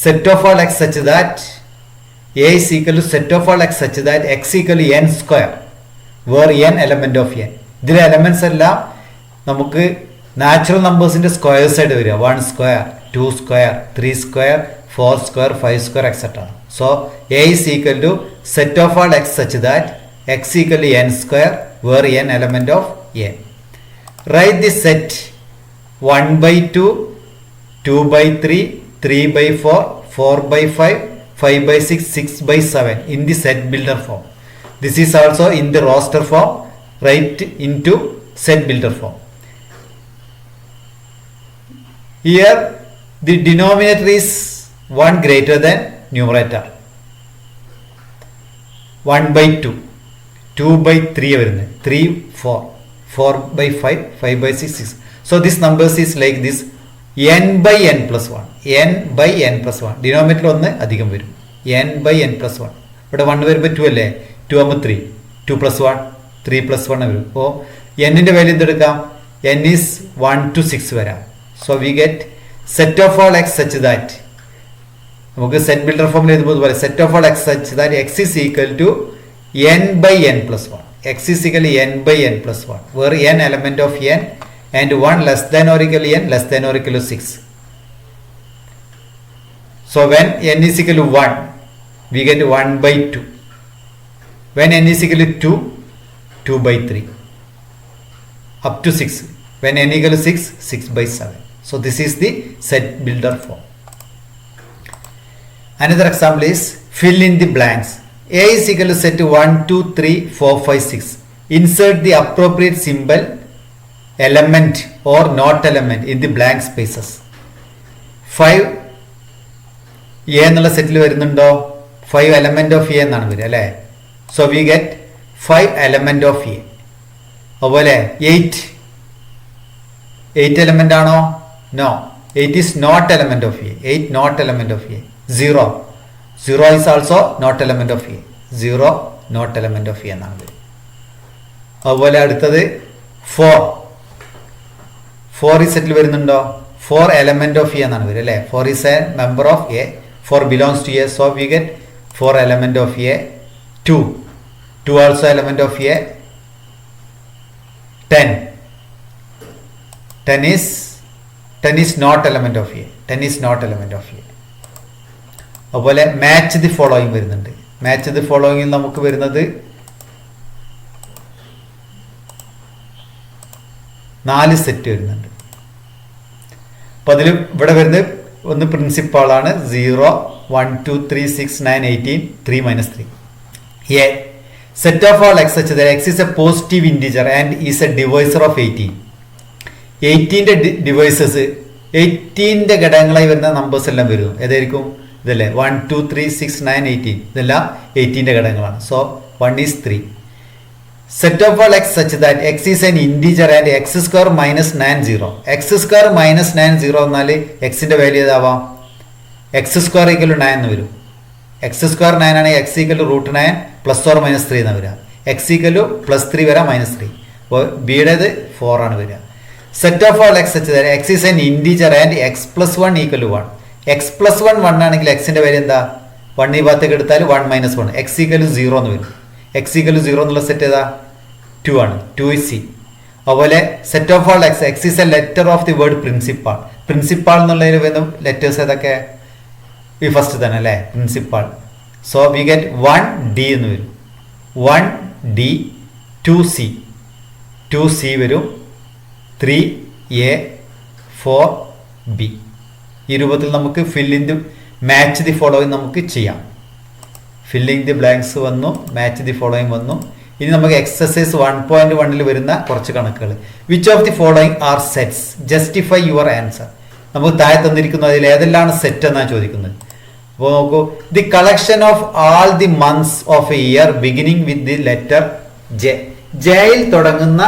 set of all x such that a is equal to set of all x such that x equal to n square, where n element of n. ഇതിലെ എലമെന്റ്സ് എല്ലാം നമുക്ക് നാച്ചുറൽ നമ്പേഴ്സിന്റെ സ്ക്വയർസ് ആയിട്ട് വരിക. 1 square, 2 square, 3 square, 4 square, 5 square etc. So a is equal to set of all x such that x equal to n square, where n element of n. Write the set 1 by 2, 2 by 3, 3 by 4, 4 by 5, 5 by 6, 6 by 7 in the set builder form. This is also in the roster form. Write into set builder form. Here the denominator is 1 greater than numerator. 1 by 2, 2 by 3 വരുന്നത്, 3, 4, 4 by 5, 5 by 6, 6. So this numbers is like this, n by n plus 1, n by n plus 1. Denominator 1 അധികം വരും, n by n plus 1. ഇവിടെ 1 വരുമ്പോൾ 2 അല്ലേ, 2 ആകുമ്പോൾ 3, 2 plus 1, 3 plus 1 വരും. അപ്പോൾ എന്നിൻ്റെ വാല്യൂ എന്തെടുക്കാം, n is 1 to 6 വരാം. So we get set of all x such that, നമുക്ക് സെറ്റ് ബിൽഡർ ഫോമിൽ എഴുതുമ്പോൾ set of all x such that x is equal to n by n plus 1. x is equal to n by n plus 1, where n element of n and 1 less than or equal to n less than or equal to 6. So when n is equal to 1, we get 1 by 2. When n is equal to 2, 2 by 3. Up to 6. When n equal to 6, 6 by 7. So this is the set builder form. Another example is fill in the blanks. A is equal to set 1, 2, 3, 4, 5, 6. Insert the appropriate symbol, element or not element in the blank spaces. 5 A എന്നുള്ള സെറ്റിൽ വരുന്നുണ്ടോ, 5 element of A എന്നാണ് വരിക അല്ലേ. So we get 5 element of A. അതുപോലെ 8 element ആണോ, no, 8 is not element of A. 8 not element of A. 0 is also not element of A. 0 not element of A എന്നാണ് വരിക. അതുപോലെ അടുത്തത് 4 ഈ സെറ്റിൽ വരുന്നുണ്ടോ, 4 element of A എന്നാണ് വരിക അല്ലേ. 4 is a member of A. 4 belongs to A. So we get 4 element of A. 2 also element of A. 10 is not element of A. 10 is not element of A. അതുപോലെ മാച്ച് ദി ഫോളോയിങ് വരുന്നുണ്ട്. മാച്ച് ദി ഫോളോയിങ്ങിൽ നമുക്ക് വരുന്നത് 4 സെറ്റ് വരുന്നുണ്ട്. അപ്പോൾ അതിൽ ഇവിടെ വരുന്നത് ഒന്ന് പ്രിൻസിപ്പാളാണ്. 0, 1, 2, 3, 6, 9, 18, 3 - 3. A set of all x such that x is a positive integer and is a divisor of 18. 18ന്റെ devices, 18ന്റെ ഘടകങ്ങളായി വരുന്ന നമ്പേഴ്സ് എല്ലാം വരുന്നു. ഏതായിരിക്കും, ഇതല്ലേ 1, 2, 3, 6, 9, 18. ഇതെല്ലാം 18ന്റെ ഘടകങ്ങളാണ്. So 1 is 3. Set of all x such that x is an integer and x square minus 9 0. x square minus 9 0 എന്നാൽ എക്സിന്റെ value ഏതാവാം, x square equal to 9 എന്ന് വരും. x square 9 ആണെങ്കിൽ x equal to √9 plus or minus 3 എന്ന് വരിക. x equal to +3 വരാം -3. അപ്പോൾ ബിയുടേത് 4 ആണ് വരിക. Set of all X such that x is an integer and x plus 1 equal to 1. x plus 1 1 ആണെങ്കിൽ എക്സിന്റെ വാല്യൂ എന്താ, 1 ഈ ഭാഗത്തേക്ക് എടുത്താൽ 1 - 1. x equal to 0 എന്ന് വരും. x equal to 0 എന്നുള്ള സെറ്റ് ഏതാ, 2 ആണ്. 2 is C. അതുപോലെ set of all x, x is A letter of the word principal. Principal എന്നുള്ളതിൽ വരുന്ന ലെറ്റേഴ്സ് ഏതൊക്കെ, ഈ ഫസ്റ്റ് തന്നെ അല്ലേ, principal. So we get 1D എന്ന് വരും. 1D, 2C, 2C വരും, 3A, 4B. ഈ രൂപത്തിൽ നമുക്ക് fill in the match the following നമുക്ക് ചെയ്യാം. ഫില്ലിംഗ് ദി ബ്ലാങ്ക്സ് വന്നു, മാച്ച് ദി ഫോളോയിങ് വന്നു. ഇനി നമുക്ക് എക്സസൈസ് 1.1 വരുന്ന കുറച്ച് കണക്കുകൾ. Which of the following are sets, justify your answer. നമുക്ക് താഴെ തന്നിരിക്കുന്നു അതിൽ ഏതെല്ലാം സെറ്റ് എന്നാണ് ചോദിക്കുന്നത്. അപ്പോൾ നോക്കൂ, the collection of all the months of a year beginning with the letter J. ജയിൽ തുടങ്ങുന്ന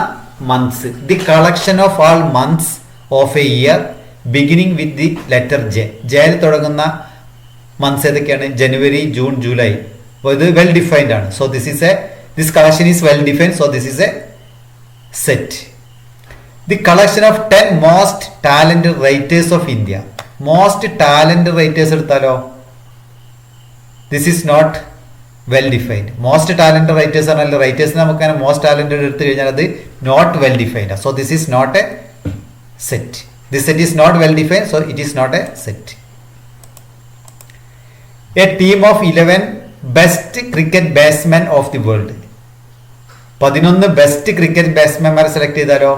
months. The collection of all months of a year beginning with the letter J. ജയിൽ തുടങ്ങുന്ന മന്ത്സ് ഏതൊക്കെയാണ്? January, June, July. അപ്പോൾ ഇത് വെൽ ഡിഫൈൻഡ് ആണ്. So this collection is well defined. So this is a set. The collection of 10 most talented writers of India. Most talented writers എടുത്താലോ? This is not well defined. Most talented writers ആണല്ലോ. റൈറ്റേഴ്സിന് നമുക്ക് അങ്ങനെ മോസ്റ്റ് ടാലന്റഡ് എടുത്തു കഴിഞ്ഞാൽ അത് not well defined. So this is not a set. This set is not well defined. So it is not a set. A team of 11 best cricket batsman of the world. 11 best cricket ബാറ്റ്സ്മാൻമാരെ സെലക്ട് ചെയ്താലോ?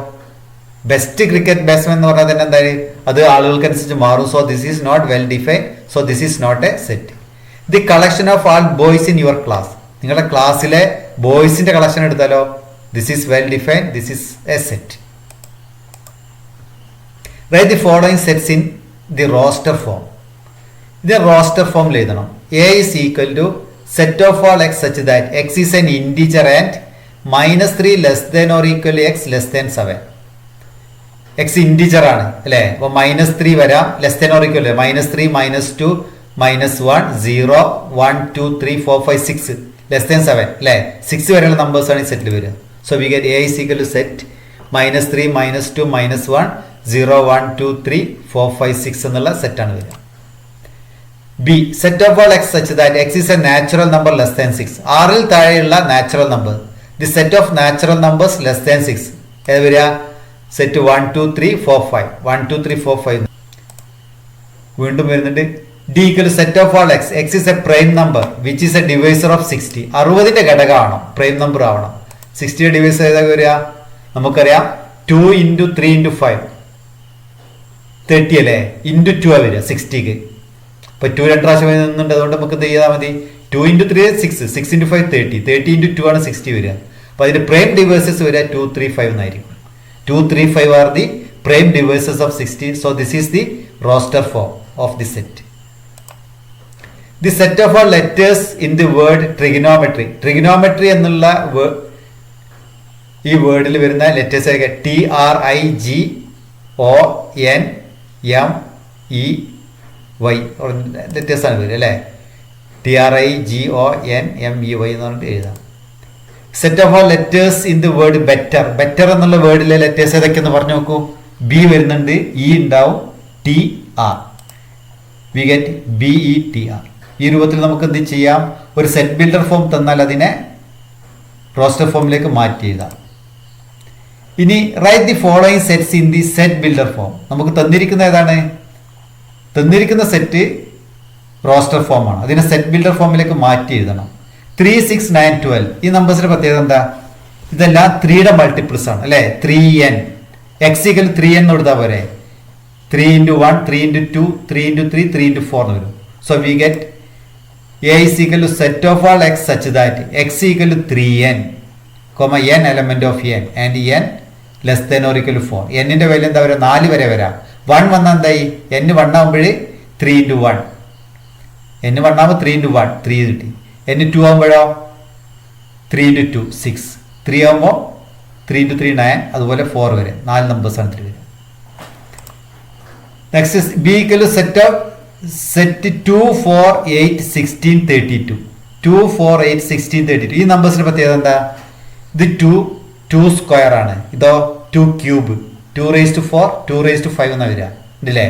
ബെസ്റ്റ് ക്രിക്കറ്റ് ബാറ്റ്സ്മാൻ എന്ന് പറഞ്ഞാൽ തന്നെ എന്തായാലും അത് ആളുകൾക്കനുസരിച്ച് മാറും. So this is not well defined. So this is not a set. The collection of all boys in your class. നിങ്ങളുടെ ക്ലാസ്സിലെ ബോയ്സിന്റെ കളക്ഷൻ എടുത്താലോ? This is well defined. This is a set. Right the following sets in the roster form. ഇത് റോസ്റ്റർ ഫോമിൽ എഴുതണം. A is equal to set of all x such that x is an integer and -3 less than or equal x less than 7. X integer ആണ് അല്ലെ. അപ്പൊ -3 വരാം, less than or equal -3, -2, -1, 0, 1, 2, 3, 4, 5, 6 less than 7 അല്ലെ. 6 വരെയുള്ള നമ്പേഴ്സ് ആണ് ഈ സെറ്റിൽ വരിക. So we get A is equal to set -3, -2, -1, 0, 1, 2, 3, 4, 5, 6 എന്നുള്ള സെറ്റാണ് വരിക. B set of all x such that x is a natural number less than 6. 6ൽ താഴെയുള്ള natural number. The set of natural numbers less than 6 ഏത് വരിക? സെറ്റ് 1, 2, 3, 4, 5. 1, 2, 3, 4, 5 വീണ്ടും വരുന്നുണ്ട്. D equal set of all x. X is a prime number which is a divisor of 60. 60ന്റെ ഘടകമാണോ? പ്രൈം നമ്പർ ആവണം. 60 ഡിവൈസർ ഏതാ വരിക? നമുക്കറിയാം 2 × 3 × 5 30 അല്ലേ. × 2 വരിക 60ക്ക്. ഇപ്പൊ 2 2 പ്രാവശ്യം നിന്നുണ്ട്. അതുകൊണ്ട് നമുക്ക് എന്ത് ചെയ്താൽ മതി? 2 × 3 6, 6 × 5 30, 30 × 2 ആണ് 60 വരിക. അപ്പൊ അതിന്റെ പ്രൈം ഡിവൈസസ് വരിക 2, 3, 5 എന്നായിരിക്കും. 2, 3, 5 are the prime divisors of 60. So this is the roster form of the set. The set of all letters in the word trigonometry. Trigonometry എന്നുള്ള ഈ വേർഡിൽ വരുന്ന ലെറ്റേഴ്സ് ആയിരിക്കും TRIGONMEY ലെറ്റേഴ്സ് ആണ് വരിക അല്ലേ. TRIGONMEY എന്ന് പറഞ്ഞിട്ട് എഴുതാം. Set of all letters in the word better. Better എന്നുള്ള വേർഡിലെ ലെറ്റേഴ്സ് ഏതൊക്കെയെന്ന് പറഞ്ഞു നോക്കൂ. ബി വരുന്നുണ്ട്, ഇ ഉണ്ടാവും, TR. We get BETR. ഈ രൂപത്തിൽ നമുക്ക് എന്ത് ചെയ്യാം? ഒരു സെറ്റ് ബിൽഡർ ഫോം തന്നാൽ അതിനെ റോസ്റ്റർ ഫോമിലേക്ക് മാറ്റി എഴുതാം. ഇനി write the following sets in the set builder form. നമുക്ക് തന്നിരിക്കുന്ന ഏതാണ്? തന്നിരിക്കുന്ന സെറ്റ് റോസ്റ്റർ ഫോം ആണ്. അതിനെ സെറ്റ് ബിൽഡർ ഫോമിലേക്ക് മാറ്റി എഴുതണം. 3, 6, 9, 12 ഈ നമ്പേഴ്സിന്റെ പ്രത്യേകത എന്താ? ഇതെല്ലാം 3യുടെ മൾട്ടിപ്പിൾസ് ആണ് അല്ലെ. 3n എക്സ് ഈക്വൽ 3n എന്ന് കൊടുത്താൽ പോരെ. 3 × 1, 3 × 2, 3 × 3, 3 × 4 എന്ന് വരും. So we get A is equal to set of all x such that x equal to 3n, n element of n and n less than or equal to 4. എന്നിന്റെ വാല്യൂ എന്താ വരാം? 4 വരെ വരാം. 1 വന്നാൽ എന്തായി? n 1 ആകുമ്പോൾ 3 × 1. n 1 ആകുമ്പോൾ 3 × 1 3 കിട്ടി. n 2 ആകുമ്പോഴോ 3 × 2 6, 3 ആകുമ്പോൾ 3 × 3 9, അതുപോലെ 4 വരെ 4 നമ്പേഴ്സാണ് 3 വരെ. Next B equal to set 2, 4, 8, 16, 32. 2, 4, 8, 16, 32 ഈ നമ്പേഴ്സിന്റെ പ്രത്യേകത എന്താ? ഇത് 2 സ്ക്വയർ ആണ്. ഇതോ 2 ക്യൂബ്. 2⁴, 2⁵ എന്നാ വരിക ഉണ്ടല്ലേ.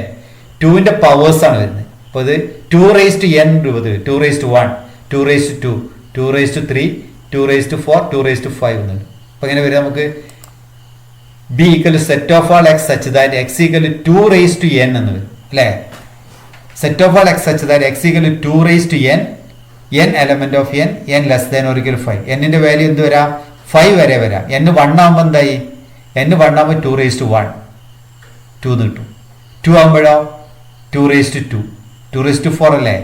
2ന്റെ പവേഴ്സ് ആണ് വരുന്നത്. അപ്പൊ ഇത് 2n രൂപത്തിൽ 2⁴1, 2⁵2, 2⁵3, 2⁴4, 2⁵5 എന്ന് വരും. അപ്പൊ ഇങ്ങനെ വരും. നമുക്ക് B equal set of all x such that x equal 2n എന്ന് വരും അല്ലേ. Set of all x such that x equal 2n, n element of n less than or equal 5. എന്നിന്റെ വാല്യൂ എന്ത് വരാം? 5 വരെ വരാം. n 1 ആകുമ്പോൾ എന്തായി? n 1 ആകുമ്പോൾ 2⁴1 2 എന്ന് കിട്ടും. 2 ആകുമ്പോഴോ 2⁴2, 2⁴4 അല്ലേ.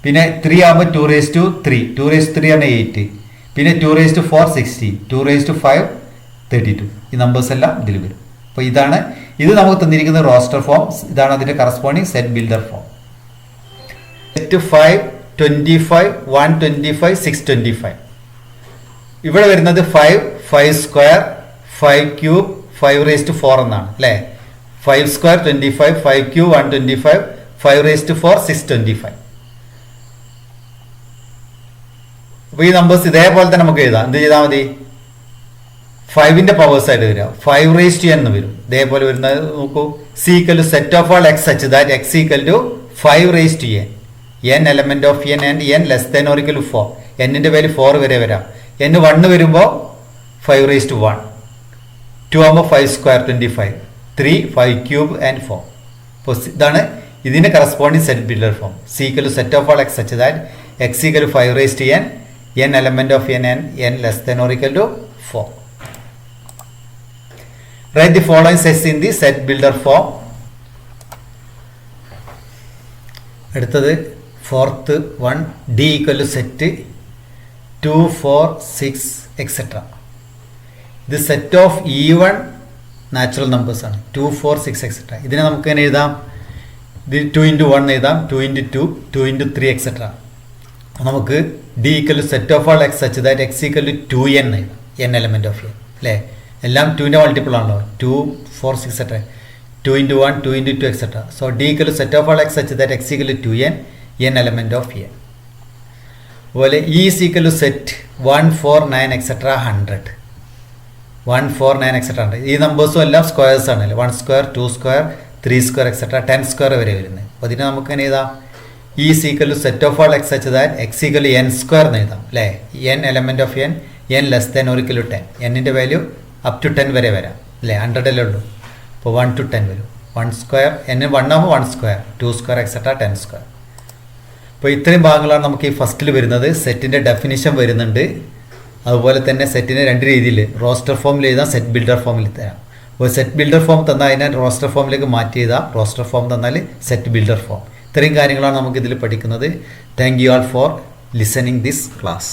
പിന്നെ 3 ആകുമ്പോൾ 2�3, 2�3 ആണ് 8. പിന്നെ 2⁴4 16, 2⁵5 32. ഈ നമ്പേഴ്സ് എല്ലാം ഇതിൽ വരും. അപ്പോൾ ഇത് നമുക്ക് തന്നിരിക്കുന്ന റോസ്റ്റർ ഫോം. ഇതാണ് അതിന്റെ corresponding set builder form. Set 5, 25, 125, 625. ഇവിടെ വരുന്നത് 5, 5 സ്ക്വയർ, 5 ക്യൂബ്, 5⁴ എന്നാണ് അല്ലേ. 5 സ്ക്വയർ 25, 5 ക്യൂബ് 125, 5⁴ 625. അപ്പൊ ഈ നമ്പേഴ്സ് ഇതേപോലെ തന്നെ നമുക്ക് എഴുതാം. എന്ത് ചെയ്താൽ മതി? 5ന്റെ പവേഴ്സ് ആയിട്ട് വരിക. 5⁻n എന്ന് വരും. ഇതേപോലെ വരുന്നത് നോക്കൂ. C = set of all x such that x = 5⁻n. n element of n and n less than or equal to 4. n-ന്റെ വാല്യൂ 4 വരെ വരാം. n 1 വരുമ്പോൾ 5⁻1. 2 ആകുമ്പോൾ 5 സ്ക്വയർ 25, 3, 5 ക്യൂബ് ആൻഡ് 4. അപ്പോൾ ഇതാണ് ഇതിന്റെ corresponding set builder form. C = set of all x such that x = 5⁻n, n element of n and n less than or equal to 4. Write the following sets in the set builder form. അടുത്തത് fourth one, D = set 2, 4, 6 etc. ഇത് set of even natural numbers ആണ്. 2, 4, 6 etc. ഇതിനെ നമുക്ക് എങ്ങനെ എഴുതാം? ഇത് 2 × 1 എഴുതാം, 2 × 2, 2 × 3 etc. നമുക്ക് D = set of all x such that x = 2n എഴുതാം. n എലമെന്റ് ഓഫ് n അല്ലേ. എല്ലാം 2ന്റെ മൾട്ടിപ്പിൾ ആണല്ലോ. 2, 4, 6 etc. 2 × 1, 2 × 2 etc. So D = set of all x such that x = 2n, n element of n. അതുപോലെ E = സെറ്റ് 1, 4, 9 etc. 100. 1, 4, 9 etc. 100. ഈ നമ്പേഴ്സും എല്ലാം സ്ക്വയർസ് ആണല്ലേ. 1 square, 2 square, 3 square etc. 10 square വരെ വരുന്നത്. അപ്പോൾ ഇതിനെ നമുക്ക് എങ്ങനെ എഴുതാം? E = set of all x such that x = n² എന്ന് എഴുതാം അല്ലേ. n element of n, n less than or equal to 10. n-ന്റെ വാല്യൂ അപ് ടു 10 വരെ വരാം അല്ലേ. 100 അല്ലേ ഉള്ളൂ. അപ്പോൾ 1 to 10 വരും. 1 സ്ക്വയർ, n 1 ആകുമ്പോൾ 1 സ്ക്വയർ, 2 സ്ക്വയർ etc. 10 സ്ക്വയർ. അപ്പോൾ ഇത്രയും ഭാഗങ്ങളാണ് നമുക്ക് ഈ ഫസ്റ്റിൽ വരുന്നത്. സെറ്റിന്റെ ഡെഫിനിഷൻ വരുന്നുണ്ട്. അതുപോലെ തന്നെ സെറ്റിനെ രണ്ട് രീതിയിൽ റോസ്റ്റർ ഫോമിൽ എഴുതാം, സെറ്റ് ബിൽഡർ ഫോമിൽ തരാം. അപ്പോൾ സെറ്റ് ബിൽഡർ ഫോം തന്നാൽ അതിനെ റോസ്റ്റർ ഫോമിലേക്ക് മാറ്റി എഴുതാം. റോസ്റ്റർ ഫോം തന്നാൽ സെറ്റ് ബിൽഡർ ഫോം. ഇത്രയും കാര്യങ്ങളാണ് നമുക്ക് ഇതിൽ പഠിക്കുന്നത്. Thank you all for listening this class.